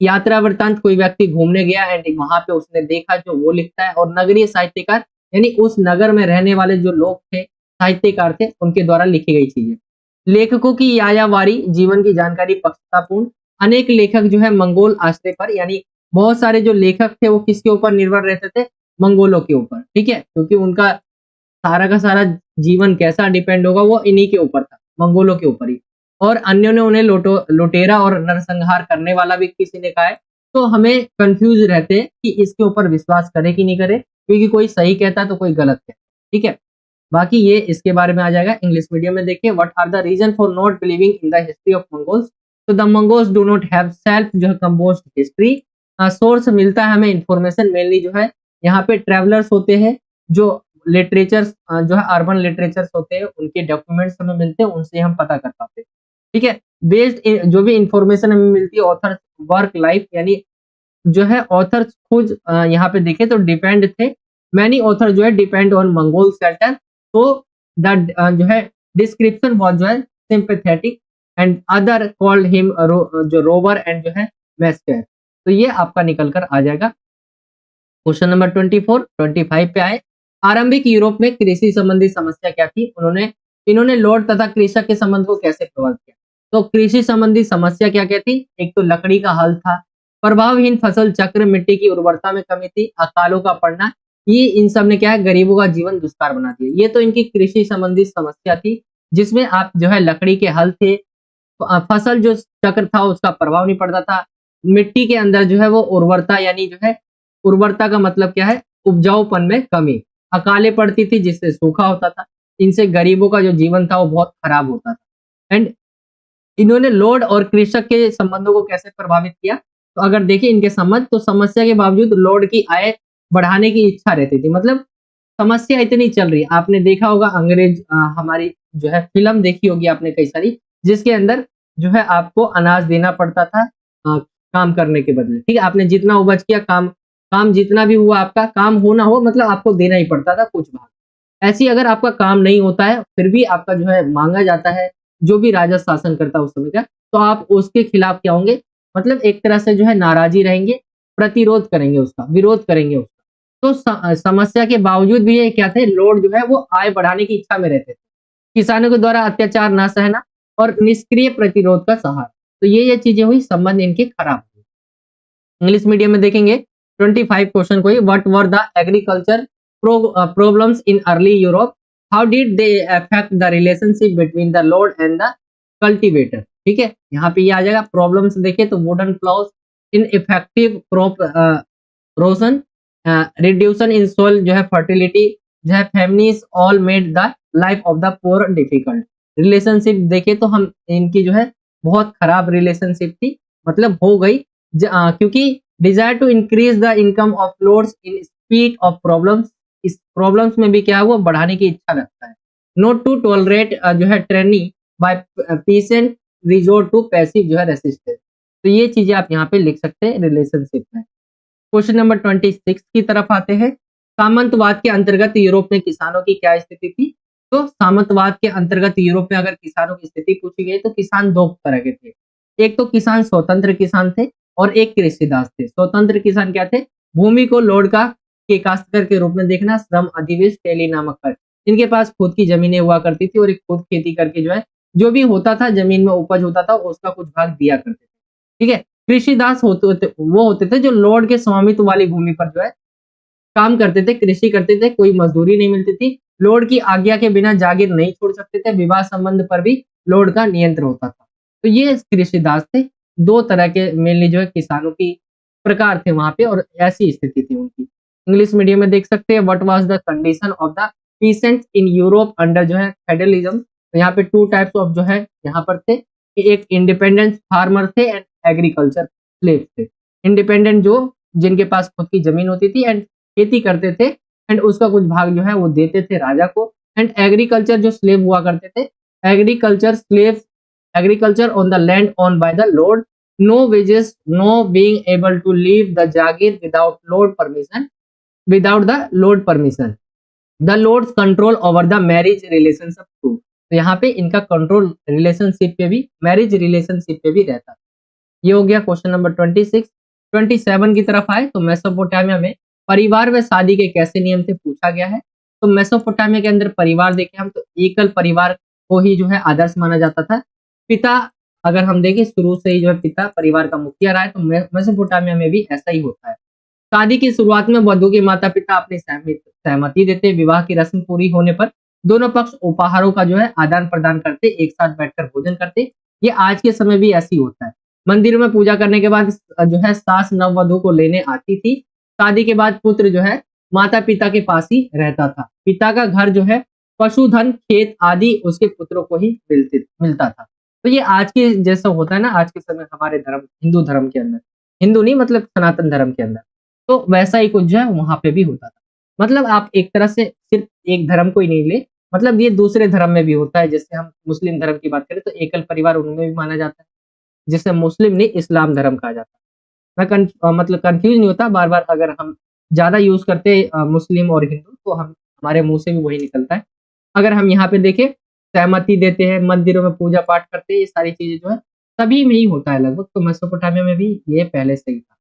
यात्रा वृत्तांत कोई व्यक्ति घूमने गया एंड वहां पे उसने देखा जो वो लिखता है। और नगरीय साहित्यकार यानी उस नगर में रहने वाले जो लोग थे, साहित्यकार थे, उनके द्वारा लिखी गई चीजें। लेखकों की यायावारी, जीवन की जानकारी पक्षतापूर्ण। अनेक लेखक जो है मंगोल आश्रय पर, यानी बहुत सारे जो लेखक थे वो किसके ऊपर निर्भर रहते थे, मंगोलों के ऊपर। ठीक है, क्योंकि उनका सारा का सारा जीवन कैसा डिपेंड होगा वो इन्हीं के ऊपर था, मंगोलों के ऊपर ही। और अन्यों ने उन्हें लुटेरा और नरसंहार करने वाला भी किसी ने कहा है। तो हमें कंफ्यूज रहते हैं कि इसके ऊपर विश्वास करे कि नहीं करे, क्योंकि कोई सही कहता है तो कोई गलत कहता है। ठीक है, बाकी ये इसके बारे में आ जाएगा इंग्लिश मीडियम में। देखिए, what are the reason for not believing in the history of Mongols. तो the Mongols do not have self जो है कंपोज्ड हिस्ट्री। सोर्स मिलता है हमें इंफॉर्मेशन मेनली जो है यहाँ पे ट्रेवलर्स होते हैं, जो लिटरेचर्स जो है अर्बन लिटरेचर्स होते हैं, उनके डॉक्यूमेंट्स हमें मिलते हैं, उनसे हम पता कर पाते हैं। ठीक है, बेस्ड जो भी इंफॉर्मेशन हमें मिलती है ऑथर वर्क लाइफ, यानी जो है ऑथर खुद यहाँ पे देखे तो डिपेंड थे। मैनी ऑथर जो है डिपेंड ऑन मंगोल सेल्टर। तो द जो है डिस्क्रिप्शन वॉज जो है sympathetic and other called him जो रोवर एंड जो है मैस्टर। तो ये आपका निकल कर आ जाएगा। क्वेश्चन नंबर 25 पे आए। आरंभिक यूरोप में कृषि संबंधी समस्या क्या थी, इन्होंने लॉर्ड तथा कृषक के संबंध को कैसे प्रभावित किया। तो कृषि संबंधी समस्या क्या क्या थी, एक तो लकड़ी का हल था, प्रभावहीन फसल चक्र, मिट्टी की उर्वरता में कमी थी, अकालों का पड़ना, ये इन सब ने क्या है गरीबों का जीवन दुष्कार बना दिया। ये तो इनकी कृषि संबंधी समस्या थी, जिसमें आप जो है लकड़ी के हल थे, फसल जो चक्र था उसका प्रभाव नहीं पड़ता था, मिट्टी के अंदर जो है वो उर्वरता, यानी जो है उर्वरता का मतलब क्या है, उपजाऊपन में कमी, अकाले पड़ती थी जिससे सूखा होता था। इनसे गरीबों का जो जीवन था वो बहुत खराब होता था। एंड इन्होंने लॉर्ड और कृषक के संबंधों को कैसे प्रभावित किया, तो अगर देखिए इनके संबंध, तो समस्या के बावजूद लॉर्ड की आय बढ़ाने की इच्छा रहती थी। मतलब समस्या इतनी चल रही है। आपने देखा होगा अंग्रेज हमारी जो है फिल्म देखी होगी आपने कई सारी, जिसके अंदर जो है आपको अनाज देना पड़ता था काम करने के बदले। ठीक है, आपने जितना उपज किया, काम काम जितना भी हुआ, आपका काम हो ना हो, मतलब आपको देना ही पड़ता था कुछ भाग। ऐसे ही अगर आपका काम नहीं होता है, फिर भी आपका जो है मांगा जाता है, जो भी राजा शासन करता है उस समय का, तो आप उसके खिलाफ क्या होंगे, मतलब एक तरह से जो है नाराजी रहेंगे, प्रतिरोध करेंगे उसका, विरोध करेंगे उसका। तो समस्या के बावजूद भी ये क्या थे, लोग जो है वो आय बढ़ाने की इच्छा में रहते थे। किसानों के द्वारा अत्याचार ना सहना और निष्क्रिय प्रतिरोध का सहारा। तो ये चीजें हुई, संबंध इनके खराब हुए। इंग्लिश मीडियम में देखेंगे 25 क्वेश्चन को ही, what were the agriculture problems in early Europe, how did they affect the relationship between the lord and the cultivator. ठीक है, यहाँ पे ये आ जाएगा। प्रॉब्लम्स देखे तो wooden ploughs, ineffective crop rotation, reduction in soil जो है फर्टिलिटी, जो है famines, all made the life of the poor difficult. Relationship देखे तो हम इनकी जो है बहुत खराब रिलेशनशिप थी, मतलब हो गई क्योंकि desire to increase the income of lords in speed of problems. इस प्रॉब्लम्स में भी क्या है, वो बढ़ाने की इच्छा रखता है। नोट टू टॉलरेट जो है training by peasant resort to passive जो है रेसिस्टेंस। तो ये चीजें आप यहाँ पे लिख सकते हैं रिलेशनशिप में। क्वेश्चन नंबर 26 की तरफ आते हैं। सामंतवाद के अंतर्गत यूरोप में किसानों की क्या स्थिति थी। तो सामंतवाद के अंतर्गत यूरोप में अगर किसानों की स्थिति पूछी गई तो किसान दो तरह के थे। एक तो किसान स्वतंत्र किसान थे और एक कृषिदास थे। स्वतंत्र किसान क्या थे, भूमि को लॉर्ड का के काश्तकार के रूप में देखना, श्रम अधिवेश टेली नामक कर, इनके पास खुद की जमीनें हुआ करती थी और एक खुद खेती करके जो है जो भी होता था जमीन में उपज होता था उसका कुछ भाग दिया करते थे। ठीक है, कृषिदास वो होते थे जो लॉर्ड के स्वामित्व वाली भूमि पर जो है काम करते थे, कृषि करते थे, कोई मजदूरी नहीं मिलती थी, लॉर्ड की आज्ञा के बिना जागीर नहीं छोड़ सकते थे, विवाह संबंध पर भी लॉर्ड का नियंत्रण होता था। तो ये कृषिदास थे। दो तरह के मेनली जो है किसानों की प्रकार थे वहां पे और ऐसी स्थिति थी उनकी। इंग्लिश मीडियम में देख सकते हैं, what was the condition of the peasants in Europe under जो है फेडरलिज्म। तो यहाँ पे टू टाइप्स ऑफ जो है यहाँ पर थे, एक इंडिपेंडेंट फार्मर थे एंड एग्रीकल्चर स्लेव थे। इंडिपेंडेंट जो जिनके पास खुद की जमीन होती थी एंड खेती करते थे एंड उसका कुछ भाग जो है वो देते थे राजा को। एंड एग्रीकल्चर जो स्लेव हुआ करते थे, agriculture slave, agriculture on the land own by the lord, no wages, no being able to leave the जागीर without lord permission, without the lord permission, the lords control over the marriage relationship too. तो यहाँ पे इनका control relationship पे भी, marriage relationship पे भी रहता। ये हो गया क्वेश्चन नंबर 26। 27 की तरफ आए तो मेसोपोटामिया में परिवार व शादी के कैसे नियम थे पूछा गया है। तो मेसोपोटामिया के अंदर परिवार देखें हम तो एकल परिवार को ही जो है आदर्श माना जाता था। पिता, अगर हम देखें शुरू से ही जो है पिता परिवार का मुखिया रहा है, तो मेसोपोटामिया में भी ऐसा ही होता है। शादी की शुरुआत में वधु के माता पिता अपनी सहमति देते। विवाह की रस्म पूरी होने पर दोनों पक्ष उपहारों का जो है आदान प्रदान करते, एक साथ बैठकर भोजन करते। ये आज के समय भी ऐसी होता है। मंदिर में पूजा करने के बाद जो है सास नववधु को लेने आती थी। शादी के बाद पुत्र जो है माता पिता के पास ही रहता था। पिता का घर जो है पशुधन खेत आदि उसके पुत्रों को ही मिलता था। तो ये आज के जैसा होता है ना, आज के समय हमारे धर्म हिंदू धर्म के अंदर, हिंदू नहीं मतलब सनातन धर्म के अंदर, तो वैसा ही कुछ जो है वहां पे भी होता था। मतलब आप एक तरह से सिर्फ एक धर्म को ही नहीं ले, मतलब ये दूसरे धर्म में भी होता है। जैसे हम मुस्लिम धर्म की बात करें तो एकल परिवार उनमें भी माना जाता है, जिसे मुस्लिम नहीं इस्लाम धर्म कहा जाता है। मतलब कंफ्यूज नहीं होता बार बार, अगर हम ज्यादा यूज करते मुस्लिम और हिंदू तो हम हमारे मुंह से भी वही निकलता है। अगर हम यहाँ पे देखें, सहमति देते हैं, मंदिरों में पूजा पाठ करते हैं, ये सारी चीजें जो है सभी में ही होता है लगभग। तो मेसोपोटामिया में भी ये पहले से ही था।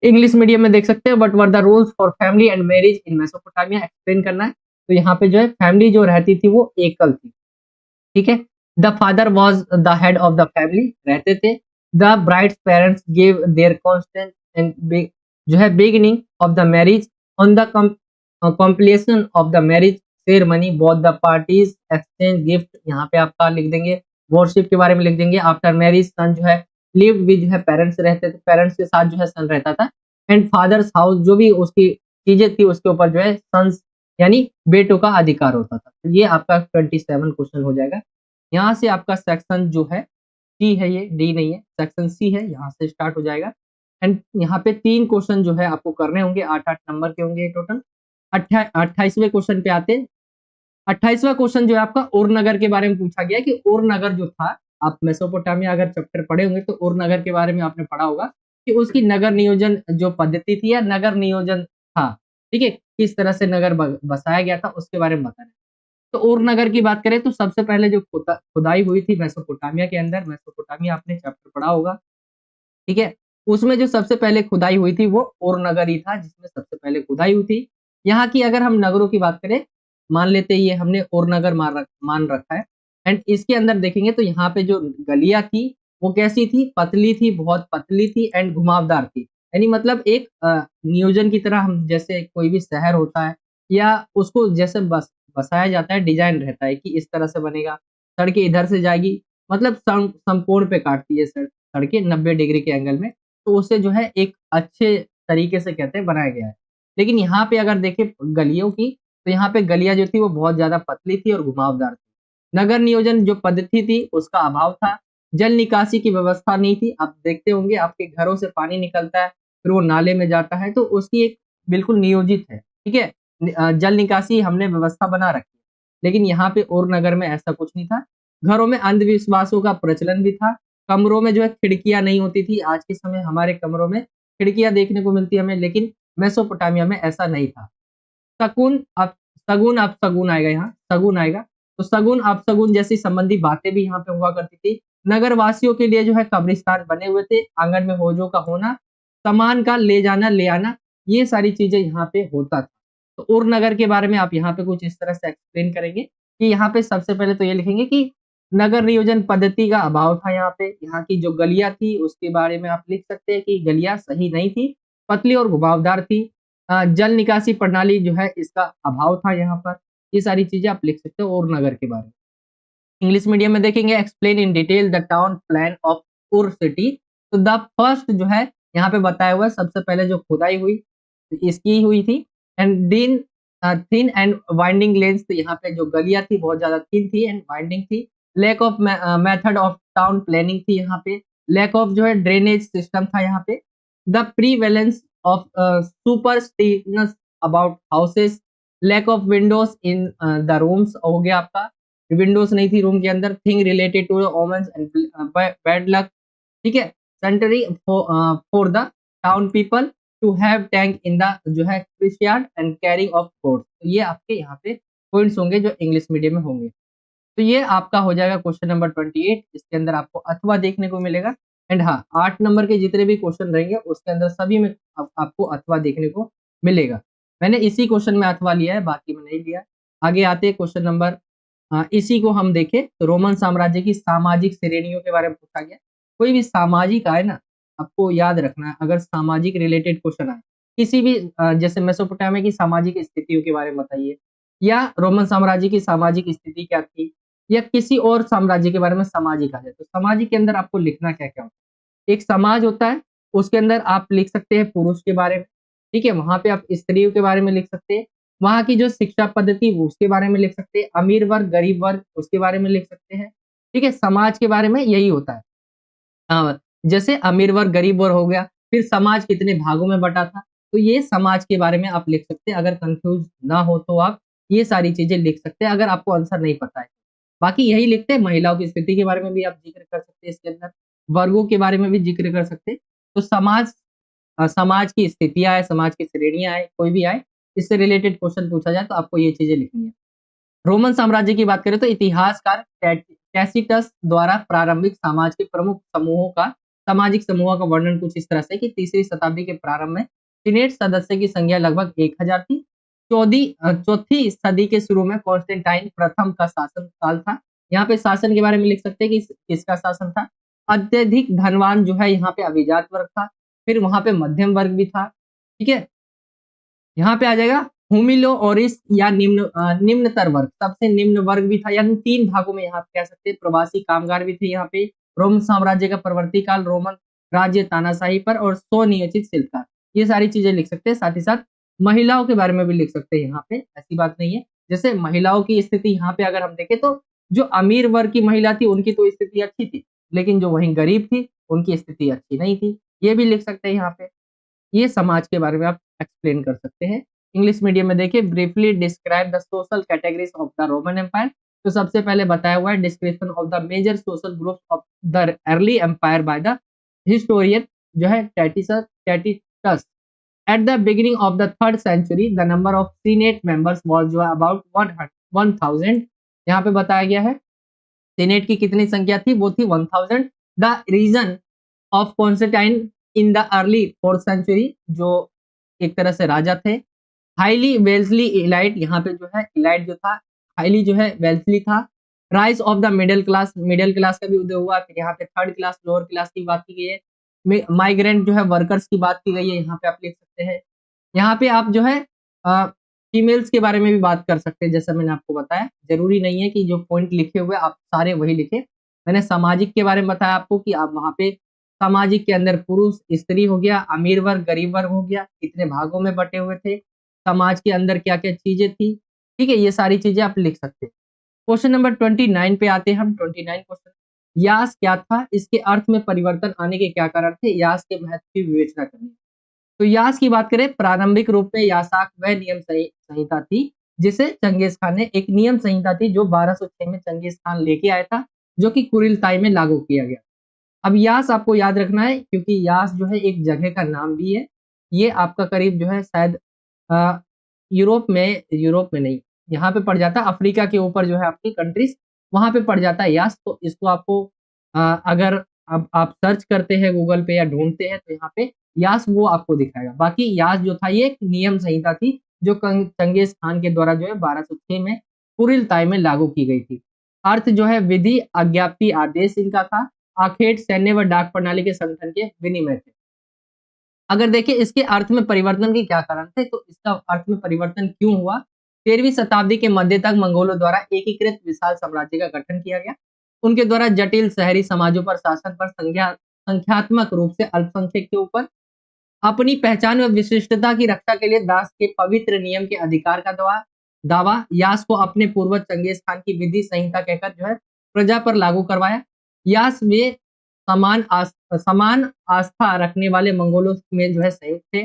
इंग्लिश मीडियम में देख सकते हैं, what were the rules for family and marriage in Mesopotamia, explain करना है। तो यहाँ पे जो है फैमिली जो रहती थी वो एकल थी। ठीक है, the father was the head of the family, रहते थे। The brides parents give their constant and जो है beginning of the marriage on the completion of the marriage ceremony, both the parties exchange gift. यहाँ पे आपका लिख देंगे worship के बारे में लिख देंगे। आफ्टर मैरिज सन जो है लिव्ड विद जो है पेरेंट्स रहते थे, पेरेंट्स के साथ जो है सन रहता था। एंड फादर्स हाउस, जो भी उसकी चीजें थी उसके ऊपर जो है सन्स यानी बेटों का अधिकार होता था। तो ये आपका 27 क्वेश्चन हो जाएगा। यहाँ से आपका सेक्शन जो है सी है, ये डी नहीं है, सेक्शन सी है, यहाँ से स्टार्ट हो जाएगा। एंड यहाँ पे 3 क्वेश्चन जो है आपको करने होंगे, 8-8 नंबर के होंगे टोटल। 28वें क्वेश्चन पे आते हैं। 28वां क्वेश्चन जो है आपका और नगर के बारे में पूछा गया है कि और नगर जो था, आप मेसोपोटामिया अगर चैप्टर पढ़े होंगे तो और नगर के बारे में आपने पढ़ा होगा कि उसकी नगर नियोजन जो पद्धति थी या नगर नियोजन था, ठीक है, किस तरह से नगर बसाया गया था उसके बारे में बताना है। तो और नगर की बात करें तो सबसे पहले जो खुदाई हुई थी मेसोपोटामिया के अंदर, मेसोपोटामिया आपने चैप्टर पढ़ा होगा, ठीक है, उसमें जो सबसे पहले खुदाई हुई थी वो और नगर ही था जिसमें सबसे पहले खुदाई हुई थी। यहाँ की अगर हम नगरों की बात करें, मान लेते हैं ये हमने और नगर मान रखा है, एंड इसके अंदर देखेंगे तो यहाँ पे जो गलियां थी वो कैसी थी, पतली थी, बहुत पतली थी एंड घुमावदार थी। यानी मतलब एक नियोजन की तरह, हम जैसे कोई भी शहर होता है या उसको जैसे बसाया जाता है, डिजाइन रहता है कि इस तरह से बनेगा, सड़कें इधर से जाएगी, मतलब समकोण पे काटती है सड़कें 90 डिग्री के एंगल में, तो उसे जो है एक अच्छे तरीके से कहते हैं बनाया गया है। लेकिन यहाँ पे अगर देखें गलियों की, तो यहाँ पे गलियां जो थी वो बहुत ज्यादा पतली थी और घुमावदार थी। नगर नियोजन जो पद्धति थी उसका अभाव था। जल निकासी की व्यवस्था नहीं थी। आप देखते होंगे आपके घरों से पानी निकलता है, फिर वो नाले में जाता है, तो उसकी एक बिल्कुल नियोजित है, ठीक है, जल निकासी हमने व्यवस्था बना रखी है। लेकिन यहाँ पे और नगर में ऐसा कुछ नहीं था। घरों में अंधविश्वासों का प्रचलन भी था। कमरों में जो है खिड़कियां नहीं होती थी। आज के समय हमारे कमरों में खिड़कियां देखने को मिलती है हमें, लेकिन मेसोपोटामिया में ऐसा नहीं था। शकुन अप सगुन अपशगुन आएगा, यहाँ सगुन आएगा, तो सगुन अपशगुन जैसी संबंधी बातें भी यहाँ पे हुआ करती थी। नगर वासियों के लिए जो है कब्रिस्तान बने हुए थे, आंगन में होजों का होना, सामान का ले जाना ले आना, ये सारी चीजें यहाँ पे होता था। तो उर नगर के बारे में आप यहाँ पे कुछ इस तरह से एक्सप्लेन करेंगे कि यहाँ पे सबसे पहले तो ये लिखेंगे कि नगर नियोजन पद्धति का अभाव था यहाँ पे। यहाँ की जो गलियां थी उसके बारे में आप लिख सकते हैं कि गलियां सही नहीं थी, पतली और घुमावदार थी। जल निकासी प्रणाली जो है इसका अभाव था यहाँ पर। ये सारी चीजें आप लिख सकते हो और नगर के बारे में। इंग्लिश मीडियम में देखेंगे explain in detail the town plan of उर सिटी। तो द फर्स्ट जो है यहाँ पे बताया हुआ है, सबसे पहले जो खुदाई हुई इसकी हुई थी, and then thin and winding lanes, तो यहाँ पे जो गलियां थी बहुत ज्यादा थिन थी एंड वाइंडिंग थी। Lack of method of town planning थी यहाँ पे। लैक ऑफ जो है ड्रेनेज सिस्टम था यहाँ पे। The prevalence of superstitions about houses. Lack of windows in the rooms हो गया आपका, विंडोज नहीं थी रूम के अंदर। Thing related to omens and bad luck, ठीक है। Sentry for the town people to have tank in the जो है churchyard and carrying of corpse. तो ये आपके यहाँ पे पॉइंट्स होंगे जो इंग्लिश मीडियम में होंगे। तो ये आपका हो जाएगा क्वेश्चन नंबर 28। इसके अंदर आपको अथवा देखने को मिलेगा। एंड हाँ, 8 नंबर के जितने भी क्वेश्चन रहेंगे उसके अंदर सभी में आपको अथवा देखने को मिलेगा। मैंने इसी क्वेश्चन में अथवा लिया है, बाकी में नहीं लिया। आगे आते हैं क्वेश्चन नंबर, इसी को हम देखें तो रोमन साम्राज्य की सामाजिक श्रेणियों के बारे में पूछा गया। कोई भी सामाजिक आए ना, आपको याद रखना है, अगर सामाजिक रिलेटेड क्वेश्चन आए किसी भी जैसे मेसोपोटामिया की सामाजिक स्थितियों के बारे में बताइए, या रोमन साम्राज्य की सामाजिक स्थिति क्या थी, या किसी और साम्राज्य के बारे में सामाजिक आ जाए, तो सामाजिक के अंदर आपको लिखना क्या क्या होता है। एक समाज होता है, उसके अंदर आप लिख सकते हैं पुरुष के बारे में, ठीक है, वहां पे आप स्त्रियों के बारे में लिख सकते हैं। वहाँ की जो शिक्षा पद्धति वो उसके बारे में लिख सकते हैं। अमीर वर्ग गरीब वर्ग उसके बारे में लिख सकते हैं, ठीक है। समाज के बारे में यही होता है। जैसे अमीर वर्ग गरीब वर्ग हो गया, फिर समाज कितने भागों में बटा था, तो ये समाज के बारे में आप लिख सकते हैं। अगर कंफ्यूज ना हो तो आप ये सारी चीजें लिख सकते हैं अगर आपको आंसर नहीं पता है। बाकी यही लिखते हैं, महिलाओं की स्थिति के बारे में भी आप जिक्र कर सकते हैं इसके अंदर, वर्गों के बारे में भी जिक्र कर सकते हैं। तो समाज की स्थितियां है, समाज की श्रेणियां है, कोई भी आए इससे रिलेटेड क्वेश्चन पूछा जाए तो आपको ये चीजें लिखनी है। रोमन साम्राज्य की बात करें तो इतिहासकार टैसिटस द्वारा प्रारंभिक समाज के प्रमुख समूहों का सामाजिक समूहों का वर्णन कुछ इस तरह से कि तीसरी शताब्दी के प्रारंभ में सीनेट सदस्य की संख्या लगभग 1000 थी। चौथी सदी के शुरू में कॉन्स्टेंटाइन प्रथम का शासन काल था। यहाँ पे शासन के बारे में लिख सकते हैं कि किसका शासन था। अत्यधिक धनवान जो है यहाँ पे अभिजात वर्ग था, फिर वहां पे मध्यम वर्ग भी था, ठीक है। यहाँ पे आ जाएगा हुमिलो ओरिस या निम्नतर वर्ग, सबसे निम्न वर्ग भी था, यानी 3 भागों में यहाँ पे कह सकते हैं। प्रवासी कामगार भी थे यहाँ पे। रोमन साम्राज्य का प्रवर्ती काल, रोमन राज्य तानाशाही पर, और स्वनियोजित शिल्पकार, ये सारी चीजें लिख सकते हैं। साथ ही साथ महिलाओं के बारे में भी लिख सकते हैं यहाँ पे, ऐसी बात नहीं है। जैसे महिलाओं की स्थिति यहाँ पे अगर हम देखें तो जो अमीर वर्ग की महिला थी उनकी तो स्थिति अच्छी थी, लेकिन जो वहीं गरीब थी उनकी स्थिति अच्छी नहीं थी, ये भी लिख सकते हैं यहाँ पे। ये समाज के बारे में आप एक्सप्लेन कर सकते हैं इंग्लिश मीडियम में देखिए briefly describe the social categories of the Roman Empire. तो सबसे पहले बताया हुआ है description of the major social groups of the early empire by the historian जो है टैटिटस। At the beginning of the 3rd century, the number of Senate members was जो about 1000। यहाँ पे बताया गया है सीनेट की कितनी संख्या थी, वो थी 1000। The reason of Constantine in the early 4th century, जो एक तरह से राजा थे। हाईली वेल्सली इलाइट, यहाँ पे जो है इलाइट जो था हाईली जो है वेल्सली था। Rise of the middle class का भी उदय हुआ। फिर यहाँ पे थर्ड क्लास लोअर क्लास की बात की गई है। माइग्रेंट जो है वर्कर्स की बात की गई है, यहाँ पे आप लिख सकते हैं। यहाँ पे आप जो है फीमेल्स के बारे में भी बात कर सकते हैं, जैसा मैंने आपको बताया। जरूरी नहीं है कि जो पॉइंट लिखे हुए आप सारे वही लिखे। मैंने सामाजिक के बारे में बताया आपको कि आप वहाँ पे सामाजिक के अंदर पुरुष स्त्री हो गया, अमीर वर्ग गरीब वर्ग हो गया, कितने भागों में बटे हुए थे, समाज के अंदर क्या क्या चीजें थी। ठीक है, ये सारी चीजें आप लिख सकते हैं। क्वेश्चन नंबर 29 पे आते हैं हम। 29 क्वेश्चन, यास क्या था, इसके अर्थ में परिवर्तन आने के क्या कारण थे, यास के महत्व की विवेचना करनी। तो यास की बात करें, प्रारंभिक रूप में यासाक वह नियम संहिता थी जिसे चंगेज खान ने, एक नियम संहिता थी जो 1206 में चंगेज खान लेके आया था, जो कि कुरिलताई में लागू किया गया। अब यास आपको याद रखना है, क्योंकि यास जो है एक जगह का नाम भी है। ये आपका करीब जो है शायद यूरोप में नहीं, यहाँ पे पड़ जाता है अफ्रीका के ऊपर जो है आपकी कंट्रीज, वहां पे पड़ जाता है यास। तो इसको आपको अगर अब आप सर्च करते हैं गूगल पे या ढूंढते हैं तो यहाँ पे यास वो आपको दिखाएगा। बाकी यास जो था ये एक नियम संहिता थी जो चंगेज खान के द्वारा जो है 1206 में कुरिलताई में लागू की गई थी। अर्थ जो है विधि अज्ञाप्ति आदेश इनका था। आखेट सैन्य व डाक प्रणाली के संगठन के विनिमय थे। अगर देखिए इसके अर्थ में परिवर्तन के क्या कारण थे, तो इसका अर्थ में परिवर्तन क्यों हुआ, 13वीं शताब्दी के मध्य तक मंगोलों द्वारा एकीकृत विशाल साम्राज्य का गठन किया गया। उनके द्वारा जटिल शहरी समाजों पर शासन पर संख्यात्मक रूप से अल्पसंख्यक के ऊपर अपनी पहचान व विशिष्टता की रक्षा के लिए दास के पवित्र नियम के अधिकार का दावा यास को अपने पूर्वज चंगेज खान की विधि संहिता कहकर जो है प्रजा पर लागू करवाया। यास वे समान आस्था रखने वाले मंगोलों में जो है संयुक्त थे।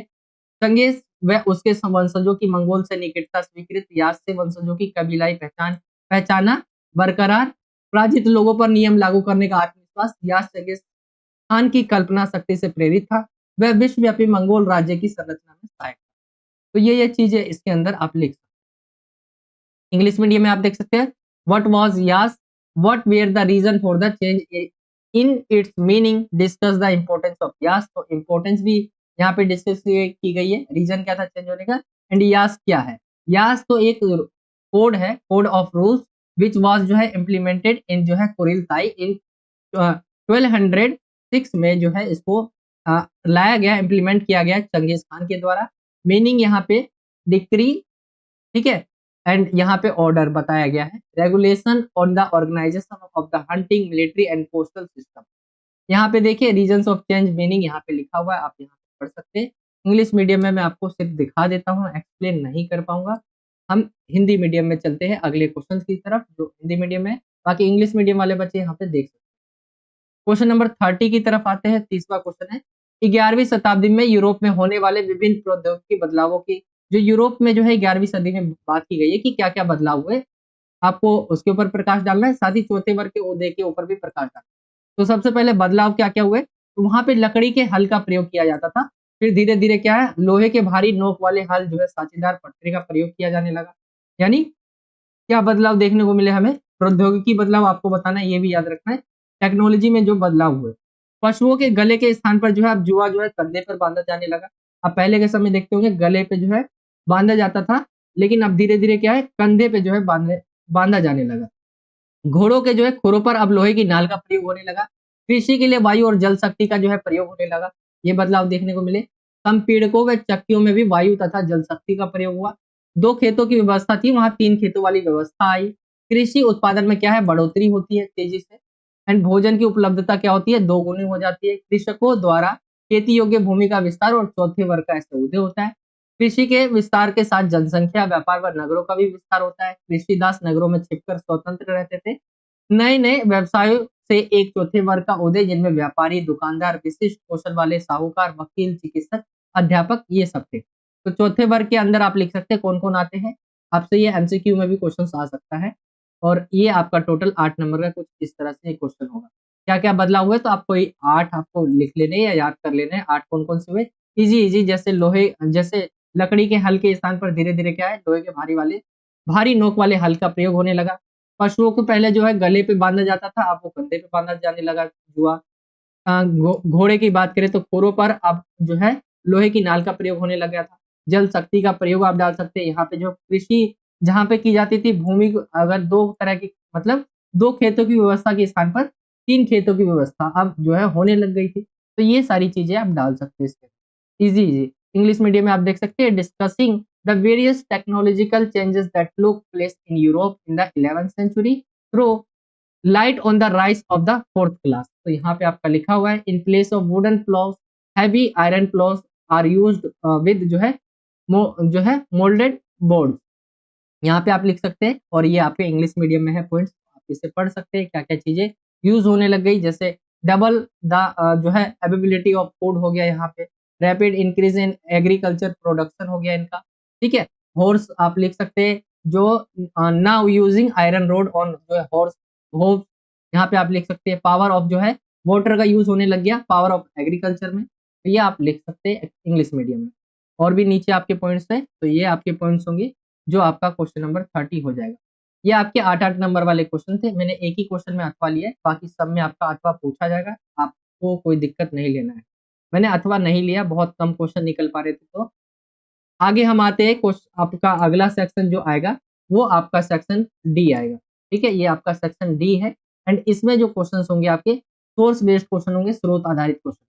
चंगेज व उसके वंशजों की मंगोल से निकटता स्वीकृत यास से वंशजों की कबीलाई पहचाना बरकरार, पराजित लोगों पर नियम लागू करने का आत्मविश्वास। यास चंगेज खान की कल्पना शक्ति से प्रेरित था, वह विश्वव्यापी मंगोल राज्य की संरचना में सहायक था। तो ये चीजें इसके अंदर आप लिख सकते हैं। इंग्लिश मीडियम में आप देख सकते हैं, व्हाट वाज यास, what were the reason for the change in its meaning, discuss the importance of यास। तो इंपॉर्टेंस भी यहाँ पे डिस्कस की गई है, रीजन क्या था चेंज होने का, एंड यास क्या है। यास तो एक कोड है, code of rules which was जो है इम्प्लीमेंटेड इन जो है कुरिलताई इन 1206 में जो है इसको लाया गया, इम्प्लीमेंट किया गया चंगेज खान के द्वारा। मीनिंग यहाँ पे डिक्री, ठीक है, एंड यहाँ पे ऑर्डर बताया गया है, regulation on the organization of the hunting military and postal system. यहाँ पे देखिए रीजंस ऑफ चेंज मीनिंग यहाँ पे लिखा हुआ है, आप यहाँ पे पढ़ सकते हैं। इंग्लिश मीडियम में मैं आपको सिर्फ दिखा देता हूँ, एक्सप्लेन नहीं कर पाऊंगा। हम हिंदी मीडियम में चलते हैं अगले क्वेश्चन की तरफ जो हिंदी मीडियम है, बाकी इंग्लिश मीडियम वाले बच्चे यहाँ पे देख सकते हैं। क्वेश्चन नंबर 30 की तरफ आते हैं। 30वां क्वेश्चन है, 11वीं शताब्दी में यूरोप में होने वाले विभिन्न प्रौद्योगिकी बदलावों की, जो यूरोप में जो है 11वीं सदी में बात की गई है कि क्या क्या बदलाव हुए, आपको उसके ऊपर प्रकाश डालना है, साथ ही चौथे वर्ग के ओहदे के ऊपर भी प्रकाश डालना है। तो सबसे पहले बदलाव क्या क्या हुए, तो वहां पे लकड़ी के हल का प्रयोग किया जाता था। फिर धीरे धीरे क्या है, लोहे के भारी नोक वाले हल जो है साझेदार पटरी का प्रयोग किया जाने लगा। यानी क्या बदलाव देखने को मिले हमें, प्रौद्योगिकी बदलाव आपको बताना है, ये भी याद रखना है। टेक्नोलॉजी में जो बदलाव हुए, पशुओं के गले के स्थान पर जो है अब जुआ जो है कंधे पर बांधा जाने लगा। अब पहले के समय देखते होंगे गले पे जो है बांधा जाता था, लेकिन अब धीरे धीरे क्या है कंधे पे जो है बांधा जाने लगा। घोड़ों के जो है खुरों पर अब लोहे की नाल का प्रयोग होने लगा। कृषि के लिए वायु और जल शक्ति का जो है प्रयोग होने लगा, ये बदलाव देखने को मिले। संपीड़कों व चक्कियों में भी वायु तथा जल शक्ति का प्रयोग हुआ। 2 खेतों की व्यवस्था थी, वहां 3 खेतों वाली व्यवस्था आई। कृषि उत्पादन में क्या है बढ़ोतरी होती है तेजी से, एंड भोजन की उपलब्धता क्या होती है दोगुनी हो जाती है। कृषकों द्वारा खेती योग्य भूमि का विस्तार और चौथे वर्ग का ऐसे उदय होता है। कृषि के विस्तार के साथ जनसंख्या व्यापार व नगरों का भी विस्तार होता है। कृषिदास नगरों में छिपकर स्वतंत्र रहते थे। नए नए व्यवसायों से एक चौथे वर्ग का उदय, जिनमें व्यापारी दुकानदार विशिष्ट कौशल वाले साहूकार वकील चिकित्सक अध्यापक ये सब थे। तो चौथे वर्ग के अंदर आप लिख सकते हैं कौन कौन आते हैं। आपसे ये एमसीक्यू में भी क्वेश्चन आ सकता है। और ये आपका टोटल 8 नंबर का कुछ इस तरह से क्वेश्चन होगा। क्या क्या बदला हुआ है, तो आपको 8 आपको लिख लेने या याद कर लेने हैं। 8 कौन कौन से हुए, इजी इजी, जैसे लोहे, जैसे लकड़ी के हल के स्थान पर धीरे धीरे क्या है, लोहे के भारी नोक वाले हल का प्रयोग होने लगा। पशुओं को पहले जो है गले पे बांधा जाता था, अब वो कंधे पे बांधा जाने लगा जुआ। घोड़े की बात करें तो खुरों पर अब जो है लोहे की नाल का प्रयोग होने लग गया था। जल शक्ति का प्रयोग आप डाल सकते हैं। यहाँ पे जो कृषि जहाँ पे की जाती थी, भूमि अगर दो तरह की, मतलब दो खेतों की व्यवस्था के स्थान पर 3 खेतों की व्यवस्था अब जो है होने लग गई थी। तो ये सारी चीजें आप डाल सकते हैं इसके, इजी इजी। इंग्लिश मीडियम में आप देख सकते हैं, discussing the various technological changes that took place in Europe in the 11th century through light on the rise of the fourth class. तो यहाँ पे आपका लिखा हुआ है, in place of wooden ploughs heavy iron ploughs are used with जो है moulded board. यहाँ पे आप लिख सकते हैं, और ये आपके इंग्लिश मीडियम में है पॉइंट्स, आप इसे पढ़ सकते हैं क्या क्या चीजें यूज होने लग गई। जैसे डबल द जो है अवेबिलिटी ऑफ फूड हो गया यहाँ पे, rapid increase in agriculture production हो गया इनका, ठीक है। हॉर्स आप लिख सकते हैं, जो now using iron rod on जो है हॉर्स होप। यहाँ पे आप लिख सकते हैं, पावर ऑफ जो है वाटर का यूज होने लग गया पावर ऑफ एग्रीकल्चर में। तो ये आप लिख सकते हैं इंग्लिश मीडियम में। और भी नीचे आपके पॉइंट्स है, तो ये आपके पॉइंट्स होंगे जो आपका क्वेश्चन नंबर 30 हो जाएगा। ये आपके 8-8 नंबर वाले क्वेश्चन थे। मैंने एक ही क्वेश्चन में अथवा लिया है, बाकी सब में आपका अथवा पूछा जाएगा, आपको कोई दिक्कत नहीं लेना है। मैंने अथवा नहीं लिया, बहुत कम क्वेश्चन निकल पा रहे थे। तो आगे हम आते हैं, आपका अगला सेक्शन जो आएगा वो आपका सेक्शन डी आएगा, ठीक है। ये आपका सेक्शन डी है, एंड इसमें जो क्वेश्चन होंगे आपके सोर्स बेस्ड क्वेश्चन होंगे, स्रोत आधारित क्वेश्चन।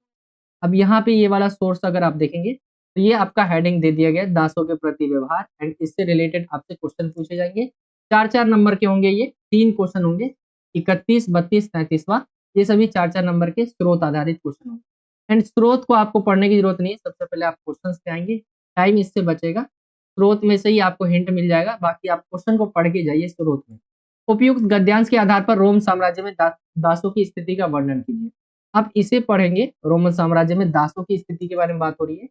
अब यहाँ पे ये वाला सोर्स अगर आप देखेंगे, तो ये आपका हेडिंग दे दिया गया है, दासों के प्रति व्यवहार, एंड इससे रिलेटेड आपसे क्वेश्चन पूछे जाएंगे। 4-4 नंबर के होंगे, ये 3 क्वेश्चन होंगे, 31, 32, 33वां। ये सभी 4-4 नंबर के स्रोत आधारित क्वेश्चन होंगे। एंड स्रोत को आपको पढ़ने की जरूरत नहीं है, सबसे पहले आप क्वेश्चन पे आएंगे, टाइम इससे बचेगा। स्रोत में से ही आपको हिंट मिल जाएगा, बाकी आप क्वेश्चन को पढ़ के जाइए स्रोत में। उपयुक्त गद्यांश के आधार पर रोम साम्राज्य में दासों की स्थिति का वर्णन कीजिए। आप इसे पढ़ेंगे, रोमन साम्राज्य में दासों की स्थिति के बारे में बात हो रही है।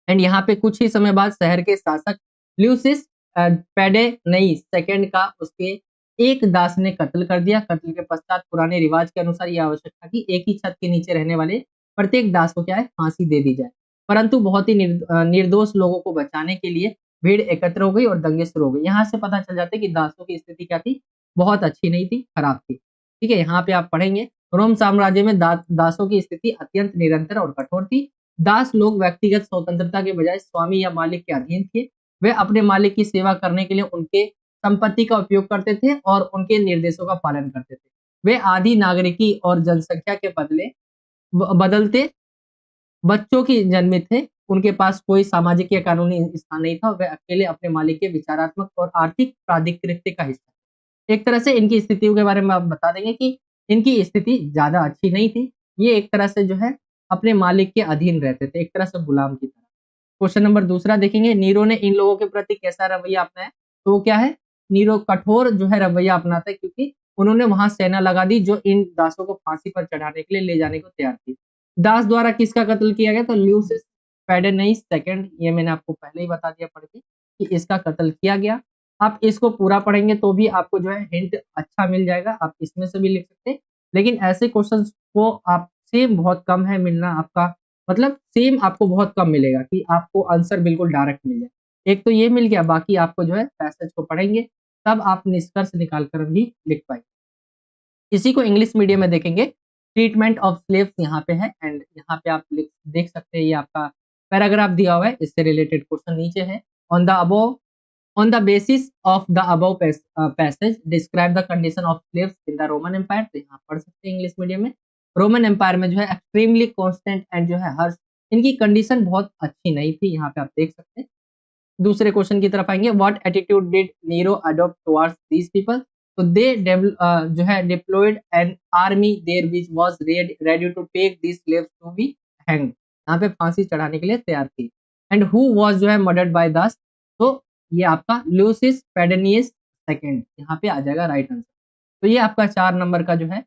एंड यहाँ पे कुछ ही समय बाद शहर के शासक ल्यूसिस पेडेनई सेकंड का उसके एक दास ने कत्ल कर दिया। कत्ल के पश्चात पुराने रिवाज के अनुसार यह आवश्यक था कि एक ही छत के नीचे रहने वाले प्रत्येक दास को क्या है, फांसी दे दी जाए। परंतु बहुत ही निर्दोष लोगों को बचाने के लिए भीड़ एकत्र हो गई और दंगे शुरू हो गए। यहाँ से पता चल जाता है कि दासों की स्थिति क्या थी, बहुत अच्छी नहीं थी, खराब थी, ठीक है। यहाँ पे आप पढ़ेंगे, रोम साम्राज्य में दासों की स्थिति अत्यंत निरंतर और कठोर थी। दास लोग व्यक्तिगत स्वतंत्रता के बजाय स्वामी या मालिक के अधीन थे। वे अपने मालिक की सेवा करने के लिए उनके संपत्ति का उपयोग करते थे और उनके निर्देशों का पालन करते थे। वे आधी नागरिकी और जनसंख्या के बदलते बच्चों की जन्मे थे। उनके पास कोई सामाजिक या कानूनी स्थान नहीं था। वे अकेले अपने मालिक के विचारात्मक और आर्थिक प्राधिकृत्य का हिस्सा। एक तरह से इनकी स्थितियों के बारे में आप बता देंगे कि इनकी स्थिति ज्यादा अच्छी नहीं थी। ये एक तरह से जो है अपने मालिक के अधीन रहते थे, एक तरह से गुलाम की तरह। क्वेश्चन नंबर दूसरा देखेंगे, नीरो ने इन लोगों के प्रति कैसा रवैया अपनाया। तो वो क्या है, नीरो कठोर जो है रवैया अपनाता है, क्योंकि उन्होंने वहां सेना लगा दी जो इन दासों को फांसी पर चढ़ाने के लिए ले जाने को तैयार थी। दास द्वारा किसका कत्ल किया गया, तो ल्यूसिस पेडेनई सेकंड, ये मैंने आपको पहले ही बता दिया पढ़ के कि इसका कत्ल किया गया। आप इसको पूरा पढ़ेंगे तो भी आपको जो है हिंट अच्छा मिल जाएगा, आप इसमें से भी लिख सकते हैं। लेकिन ऐसे क्वेश्चंस को आप सेम बहुत कम है मिलना आपका, मतलब सेम आपको बहुत कम मिलेगा कि आपको आंसर बिल्कुल डायरेक्ट मिल जाए। एक तो ये मिल गया, बाकी आपको जो है पैसेज को पढ़ेंगे तब आप निष्कर्ष निकाल कर भी लिख पाएंगे। इसी को इंग्लिश मीडियम में देखेंगे, ट्रीटमेंट ऑफ स्लेव्स यहाँ पे है, एंड यहाँ पे आप देख सकते हैं, ये आपका पैराग्राफ दिया हुआ है, इससे रिलेटेड क्वेश्चन नीचे है। On the above On the basis of the above passage, describe the condition of slaves in the Roman Empire। तो यहाँ पढ़ सकते हैं इंग्लिश मीडियम में। रोमन एम्पायर में जो है एक्सट्रीमली कॉन्स्टेंट एंड जो है हर इनकी कंडीशन बहुत अच्छी नहीं थी, यहाँ पे आप देख सकते हैं। दूसरे क्वेश्चन की तरफ आएंगे, what attitude did Nero adopt towards these people. तो दे जो है deployed an army there which was ready to take these slaves to be hanged. यहाँ पे फांसी चढ़ाने के लिए तैयार थी। एंड हु वाज जो है मर्डर्ड बाय दास। तो ये आपका ल्यूसिस पेडेनियस सेकंड यहाँ पे आ जाएगा राइट आंसर। तो ये आपका 4 नंबर का जो है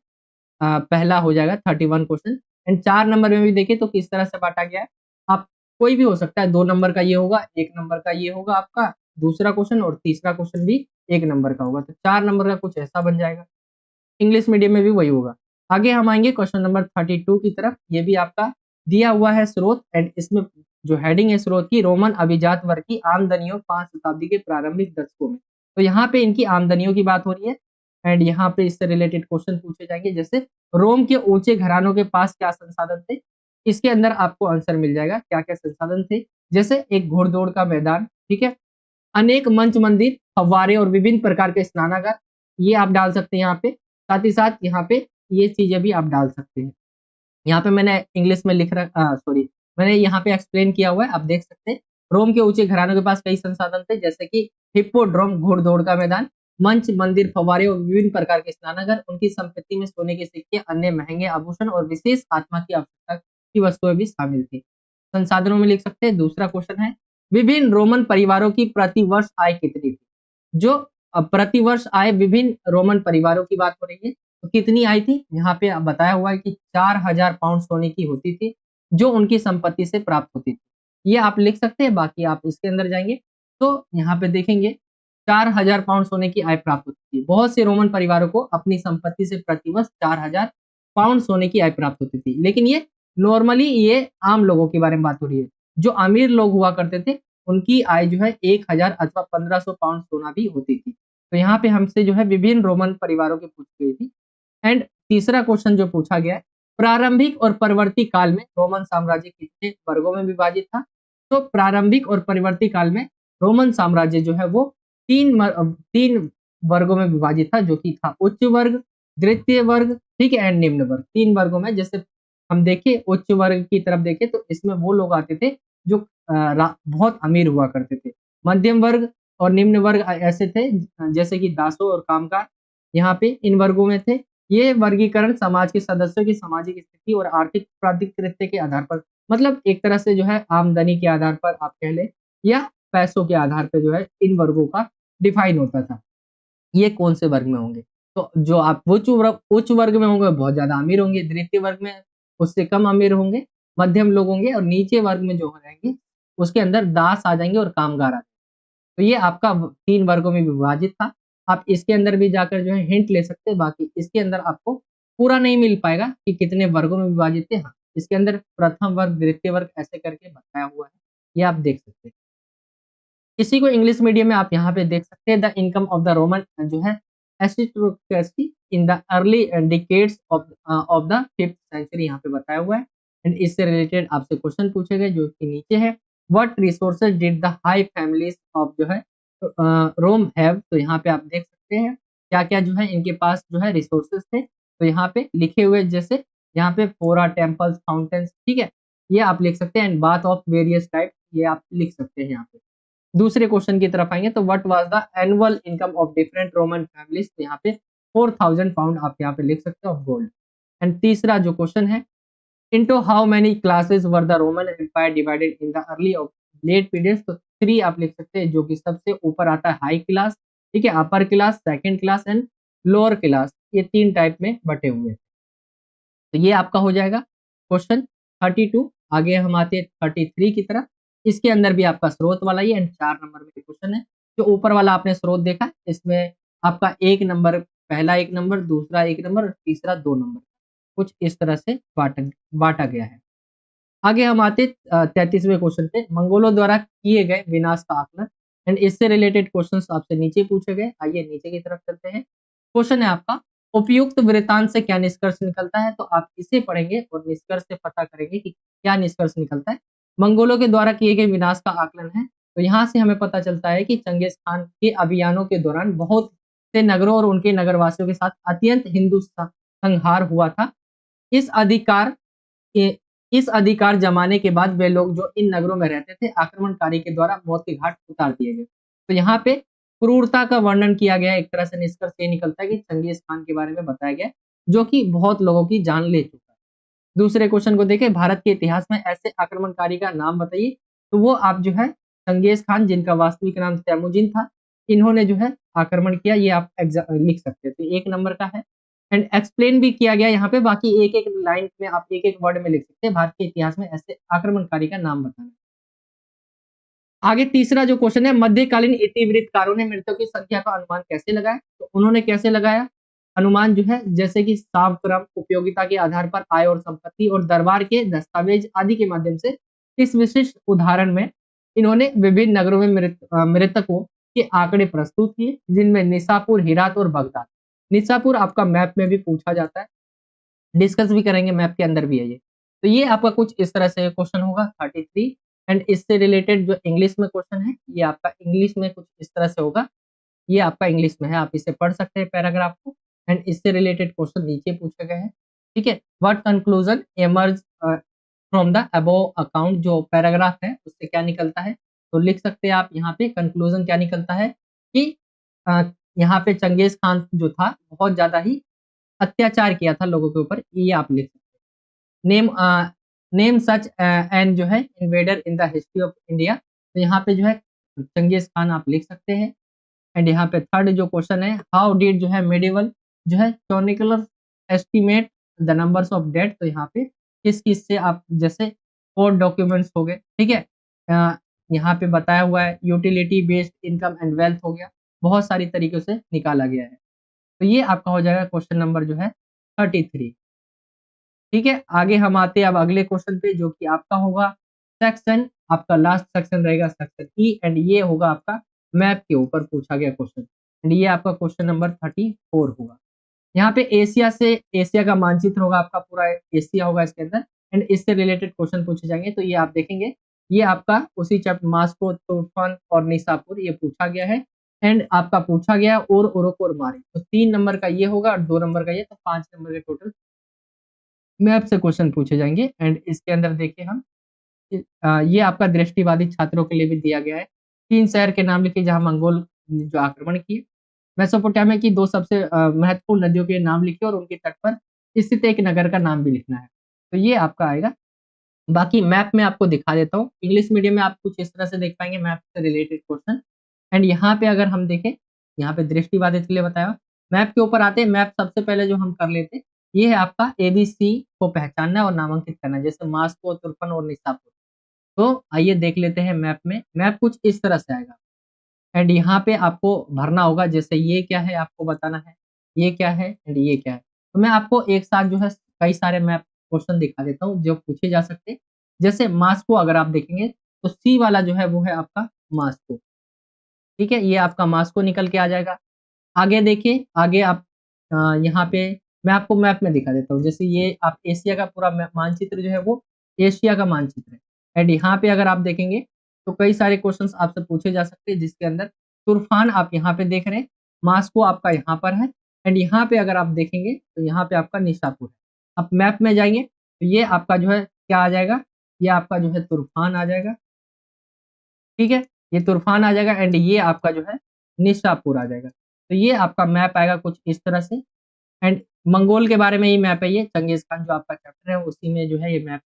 पहला हो जाएगा 31 क्वेश्चन। एंड 4 नंबर में भी देखिए तो किस तरह से बांटा गया है। आप कोई भी हो सकता है, 2 नंबर का ये होगा, 1 नंबर का ये होगा आपका दूसरा क्वेश्चन और तीसरा क्वेश्चन भी 1 नंबर का होगा, तो 4 नंबर का कुछ ऐसा बन जाएगा। इंग्लिश मीडियम में भी वही होगा। आगे हम आएंगे क्वेश्चन नंबर 32 की तरफ। ये भी आपका दिया हुआ है स्रोत, एंड इसमें जो हेडिंग है स्रोत की, रोमन अभिजात वर्ग की आमदनियों 5 शताब्दी के प्रारंभिक दशकों में। तो यहाँ पे इनकी आमदनियों की बात हो रही है, एंड यहाँ पे इससे रिलेटेड क्वेश्चन पूछे जाएंगे, जैसे रोम के ऊंचे घरानों के पास क्या संसाधन थे। इसके अंदर आपको आंसर मिल जाएगा क्या क्या संसाधन थे, जैसे एक घोड़दौड़ का मैदान, ठीक है, अनेक मंच मंदिर, फव्वारे और विभिन्न प्रकार के स्नानागार, ये आप डाल सकते हैं यहाँ पे। साथ ही साथ यहाँ पे ये चीजें भी आप डाल सकते हैं। यहाँ पे मैंने इंग्लिश में लिख रहा, सॉरी, मैंने यहाँ पे एक्सप्लेन किया हुआ है, आप देख सकते हैं। रोम के ऊंचे घरानों के पास कई संसाधन थे, जैसे कि हिप्पोड्रोम घोड़दौड़ का मैदान, मंच मंदिर, फव्वारे और विभिन्न प्रकार के स्नानागार। उनकी संपत्ति में सोने के सिक्के, अन्य महंगे आभूषण और विशेष आत्मा की आवश्यकता की वस्तुएं भी शामिल थी। संसाधनों में लिख सकते हैं। दूसरा क्वेश्चन है, विभिन्न रोमन परिवारों की प्रतिवर्ष आय कितनी थी। जो प्रतिवर्ष आय विभिन्न रोमन परिवारों की बात हो रही है, तो कितनी आई थी, यहाँ पे बताया हुआ है कि 4000 पाउंड सोने की होती थी, जो उनकी संपत्ति से प्राप्त होती थी। ये आप लिख सकते हैं। बाकी आप इसके अंदर जाएंगे तो यहाँ पे देखेंगे 4000 पाउंड सोने की आय प्राप्त होती थी। बहुत से रोमन परिवारों को अपनी संपत्ति से प्रतिवर्ष 4000 पाउंड सोने की आय प्राप्त होती थी, लेकिन ये नॉर्मली ये आम लोगों के बारे में बात हो रही है। जो अमीर लोग हुआ करते थे, उनकी आय जो है 1000 अथवा 1500 पाउंड सोना भी होती थी। तो यहाँ पे हमसे जो है विभिन्न रोमन परिवारों की पूछी गई थी। एंड तीसरा क्वेश्चन जो पूछा गया है, प्रारंभिक और परवर्ती काल में रोमन साम्राज्य कितने वर्गों में विभाजित था। तो प्रारंभिक और परवर्ती काल में रोमन साम्राज्य जो है वो तीन वर्गों में विभाजित था, जो कि था उच्च वर्ग, द्वितीय वर्ग, ठीक है, एंड निम्न वर्ग। 3 वर्गों में। जैसे हम देखें उच्च वर्ग की तरफ देखें तो इसमें वो लोग आते थे जो बहुत अमीर हुआ करते थे। मध्यम वर्ग और निम्न वर्ग ऐसे थे जैसे कि दासों और कामगार यहाँ पे इन वर्गों में थे। ये वर्गीकरण समाज के सदस्यों की सामाजिक स्थिति और आर्थिक प्राधिकृत्य के आधार पर, मतलब एक तरह से जो है आमदनी के आधार पर आप कह लें, या पैसों के आधार पर जो है इन वर्गों का डिफाइन होता था। ये कौन से वर्ग में होंगे, तो जो आप उच्च वर्ग में होंगे बहुत ज्यादा अमीर होंगे, द्वितीय वर्ग में उससे कम अमीर होंगे, मध्यम लोग होंगे, और नीचे वर्ग में जो हो जाएंगे उसके अंदर दास आ जाएंगे और कामगार आ जाएंगे। तो ये आपका 3 वर्गों में विभाजित था। आप इसके अंदर भी जाकर जो है हिंट ले सकते हैं। बाकी इसके अंदर आपको पूरा नहीं मिल पाएगा कि कितने वर्गों में विभाजित थे। हाँ, इसके अंदर प्रथम वर्ग, द्वितीय वर्ग ऐसे करके बताया हुआ है, ये आप देख सकते हैं। इसी को इंग्लिश मीडियम में आप यहाँ पे देख सकते हैं, the income of the Roman जो है aristocracy in the early decades of the 5th century, यहाँ पे बताया हुआ है। एंड इससे रिलेटेड आपसे क्वेश्चन पूछे गए जो कि नीचे है, what resources did the high families of जो है रोम हैव। तो यहाँ पे आप देख सकते हैं क्या क्या जो है इनके पास जो है रिसोर्सेज थे। तो यहाँ पे लिखे हुए, जैसे यहाँ पे फोरा, टेम्पल्स, फाउंटेन्स, ठीक है, ये आप लिख सकते हैं। And bath of various type, ये आप लिख सकते हैं यहाँ पे। दूसरे क्वेश्चन की तरफ आएंगे तो what was the annual income of different Roman families. तो यहाँ पे 4000 पाउंड आप यहाँ पे लिख सकते हो ऑफ गोल्ड। एंड तीसरा जो क्वेश्चन है, into how many classes were the Roman Empire divided in the early of late periods. तो 3 आप लिख सकते हैं, जो कि सबसे ऊपर आता है हाई क्लास, ठीक है, upper class, second class and lower class, ये 3 टाइप में बटे हुए हैं। तो ये आपका हो जाएगा क्वेश्चन 32। आगे हम आते हैं 33 की तरफ। इसके अंदर भी आपका स्रोत वाला ही एंड 4 नंबर में क्वेश्चन है। जो ऊपर वाला आपने स्रोत देखा, इसमें आपका 1 नंबर, पहला 1 नंबर, दूसरा 1 नंबर और तीसरा 2 नंबर, कुछ इस तरह से बांटा गया है। आगे हम आते 33वें क्वेश्चन पे, मंगोलों द्वारा किए गए विनाश का आकलन। एंड इससे रिलेटेड क्वेश्चंस आपसे नीचे पूछे गए। आइए नीचे की तरफ चलते हैं। क्वेश्चन है आपका, उपयुक्त वृत्तांत से क्या निष्कर्ष निकलता है। तो आप इसे पढ़ेंगे और निष्कर्ष से पता करेंगे कि क्या निष्कर्ष निकलता है। मंगोलों के द्वारा किए गए विनाश का आकलन है। तो यहाँ से हमें पता चलता है कि चंगेज खान के अभियानों के दौरान बहुत से नगरों और उनके नगरवासियों के साथ अत्यंत हिंदू संहार हुआ था। इस अधिकार के इस अधिकार जमाने के बाद वे लोग जो इन नगरों में रहते थे, आक्रमणकारी के द्वारा मौत के घाट उतार दिए गए। तो यहाँ पे क्रूरता का वर्णन किया गया। एक तरह से निष्कर्ष ये निकलता है कि चंगेज खान के बारे में बताया गया, जो कि बहुत लोगों की जान ले चुका है। दूसरे क्वेश्चन को देखें, भारत के इतिहास में ऐसे आक्रमणकारी का नाम बताइए। तो वो आप जो है चंगेज खान, जिनका वास्तविक नाम तैमुजिन था, इन्होंने जो है आक्रमण किया, ये आप लिख सकते थे। 1 नंबर का है। एंड एक्सप्लेन भी किया गया यहाँ पे। बाकी एक एक लाइन में आप एक एक वर्ड में लिख सकते हैं, भारत के इतिहास में ऐसे आक्रमणकारी का नाम बताना। आगे तीसरा जो क्वेश्चन है, मध्यकालीन इतिवृत्तकारों ने मृतकों की संख्या का अनुमान कैसे लगाया? तो उन्होंने कैसे लगाया अनुमान जो है, जैसे कि सावक्रम, उपयोगिता के आधार पर आय और संपत्ति और दरबार के दस्तावेज आदि के माध्यम से। इस विशिष्ट उदाहरण में इन्होंने विभिन्न नगरों में मृतकों के आंकड़े प्रस्तुत किए, जिनमें निसापुर, हेरात और बगदाद। निसापुर आपका मैप में भी पूछा जाता है, डिस्कस भी करेंगे, मैप के अंदर भी है ये। तो ये आपका कुछ इस तरह से क्वेश्चन होगा 33। एंड इससे रिलेटेड जो इंग्लिश में क्वेश्चन है, ये आपका इंग्लिश में कुछ इस तरह से होगा, ये आपका इंग्लिश में है, आप इसे पढ़ सकते हैं पैराग्राफ को। एंड इससे रिलेटेड क्वेश्चन नीचे पूछे गए हैं, ठीक है। What conclusion emerge from the above account, जो पैराग्राफ है उससे क्या निकलता है? तो लिख सकते हैं आप यहाँ पे कंक्लूजन क्या निकलता है कि यहाँ पे चंगेज खान जो था बहुत ज्यादा ही अत्याचार किया था लोगों के ऊपर, ये आप लिख सकते हैं। नेम सच एंड जो है invader in the history of India, तो यहाँ पे जो है चंगेज खान आप लिख सकते हैं। एंड यहाँ पे थर्ड जो क्वेश्चन है, हाउ डिड जो है मेडिवल जो है chronicler estimate the numbers of dead, तो यहाँ पे किस किस से आप, जैसे कोर्ट डॉक्यूमेंट्स हो गए, ठीक है, यहाँ पे बताया हुआ है, utility based income and wealth हो गया, बहुत सारी तरीकों से निकाला गया है। तो ये आपका हो जाएगा क्वेश्चन नंबर जो है 33, ठीक है। आगे हम आते हैं अब अगले क्वेश्चन पे, जो कि आपका होगा सेक्शन, आपका लास्ट सेक्शन रहेगा सेक्शन ई, एंड ये होगा आपका मैप के ऊपर पूछा गया क्वेश्चन। एंड ये आपका क्वेश्चन नंबर 34 होगा। यहाँ पे एशिया का मानचित्र होगा, आपका पूरा एशिया होगा इसके अंदर, एंड इससे रिलेटेड क्वेश्चन पूछे जाएंगे। तो ये आप देखेंगे, ये आपका उसी चैप्टर मास्को, तूफान और निसापुर, ये पूछा गया है। एंड आपका पूछा गया और ओरोको और मारी, तो 3 नंबर का ये होगा और 2 नंबर का ये, तो 5 नंबर के टोटल मैप से क्वेश्चन पूछे जाएंगे। एंड इसके अंदर देखिए हम, ये आपका दृष्टिबाधित छात्रों के लिए भी दिया गया है। 3 शहर के नाम लिखिए जहां मंगोल जो आक्रमण किए। मेसोपोटामिया की 2 सबसे महत्वपूर्ण नदियों के नाम लिखिए और उनके तट पर स्थित एक नगर का नाम भी लिखना है। तो ये आपका आएगा। बाकी मैप में आपको दिखा देता हूँ, इंग्लिश मीडियम में आप कुछ इस तरह से देख पाएंगे मैप से रिलेटेड क्वेश्चन। एंड यहाँ पे अगर हम देखें, यहाँ पे दृष्टिबाधित के लिए बताया। मैप के ऊपर आते हैं, मैप सबसे पहले जो हम कर लेते, ये है आपका ABC को पहचानना और नामांकित करना, जैसे मास्को, तुर्फन और निसापुर। तो आइए देख लेते हैं मैप में। मैप कुछ इस तरह से आएगा, एंड यहाँ पे आपको भरना होगा, जैसे ये क्या है आपको बताना है, ये क्या है एंड ये क्या है। तो मैं आपको एक साथ जो है कई सारे मैप क्वेश्चन दिखा देता हूँ जो पूछे जा सकते हैं। जैसे मास्को अगर आप देखेंगे, तो सी वाला जो है वो है आपका मास्को, ठीक है, ये आपका मास्को निकल के आ जाएगा। आगे देखिए, आगे आप यहाँ पे मैं आपको मैप में दिखा देता हूँ, जैसे ये आप एशिया का पूरा मानचित्र जो है वो एशिया का मानचित्र है। एंड यहाँ पे अगर आप देखेंगे, तो कई सारे क्वेश्चंस आपसे पूछे जा सकते हैं, जिसके अंदर तुर्फान आप यहाँ पे देख रहे हैं, मास्को आपका यहाँ पर है। एंड यहाँ पे अगर आप देखेंगे, तो यहाँ पे आपका निशापुर है। आप मैप में जाएंगे, तो ये आपका जो है क्या आ जाएगा, ये आपका जो है तूफान आ जाएगा, ठीक है, ये तूफान आ जाएगा। एंड ये आपका जो है निशापुर आ जाएगा। तो ये आपका मैप आएगा कुछ इस तरह से। एंड मंगोल के बारे में ही मैप है, ये चंगेज खान जो आपका चैप्टर है उसी में जो है ये मैप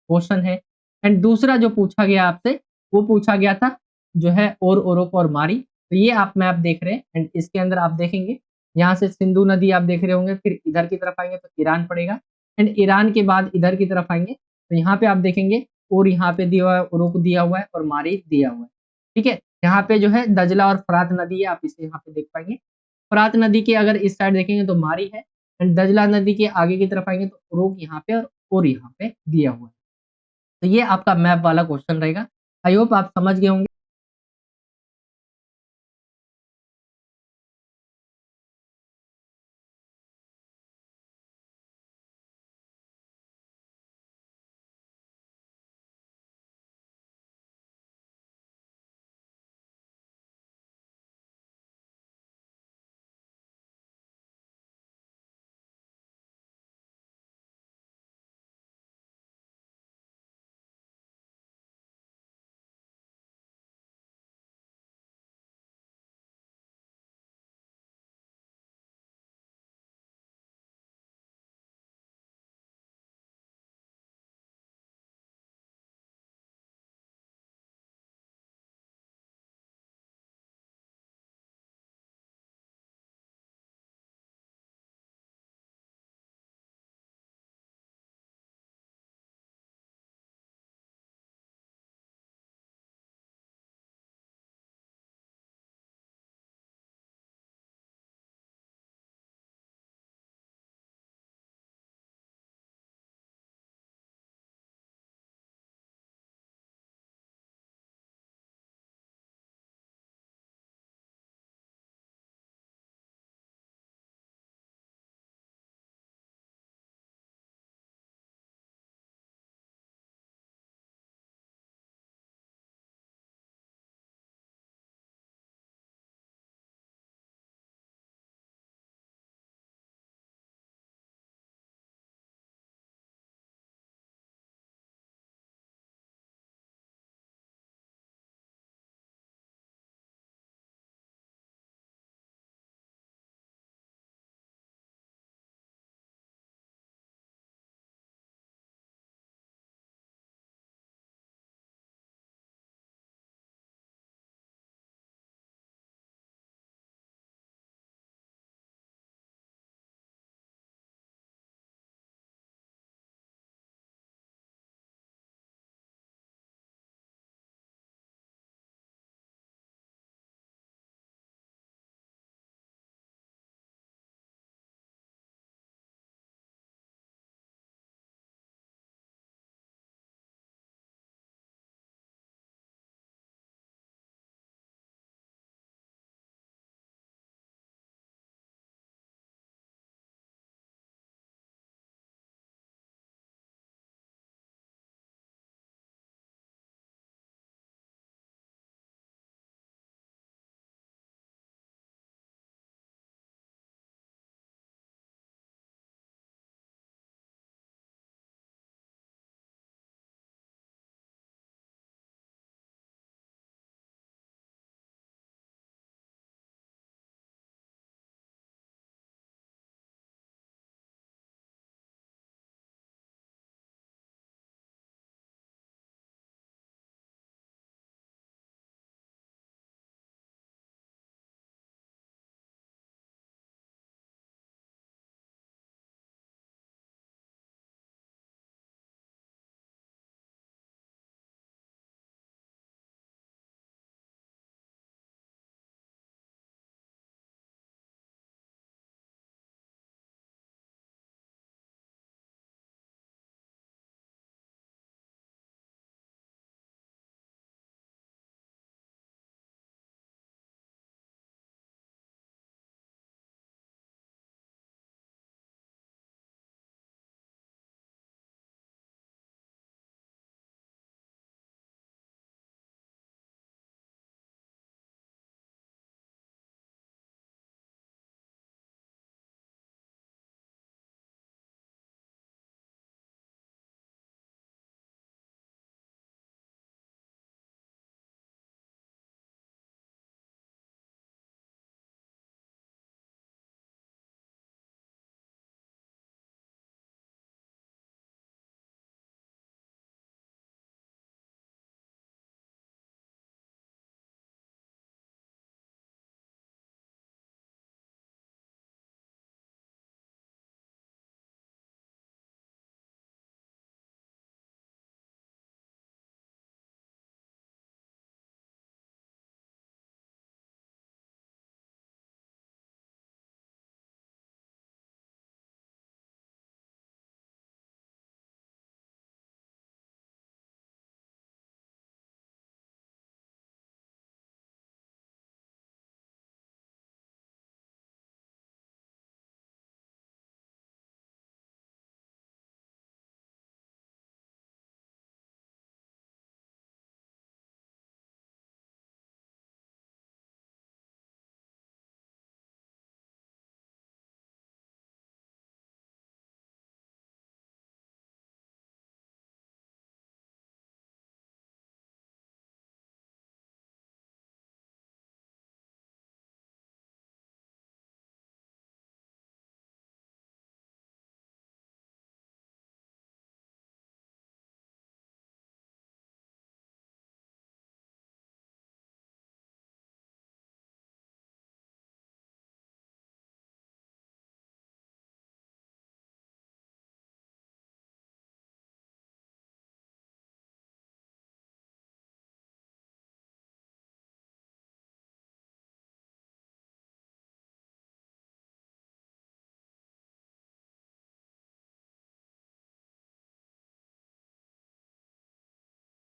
क्वेश्चन है। एंड दूसरा जो पूछा गया आपसे, वो पूछा गया था जो है और ओरोको और मारी। तो ये आप मैप देख रहे हैं, एंड इसके अंदर आप देखेंगे, यहाँ से सिंधु नदी आप देख रहे होंगे, फिर इधर की तरफ आएंगे तो ईरान पड़ेगा। एंड ईरान के बाद इधर की तरफ आएंगे, तो यहाँ पे आप देखेंगे और यहाँ पे दिया हुआ है, ओरोको दिया हुआ है और मारी दिया हुआ है, ठीक है। यहाँ पे जो है दजला और फरात नदी है, आप इसे यहाँ पे देख पाएंगे। फरात नदी के अगर इस साइड देखेंगे तो मारी है, एंड दजला नदी के आगे की तरफ आएंगे तो उरोक यहाँ पे और यहाँ पे दिया हुआ है। तो ये आपका मैप वाला क्वेश्चन रहेगा। आई होप आप समझ गए होंगे।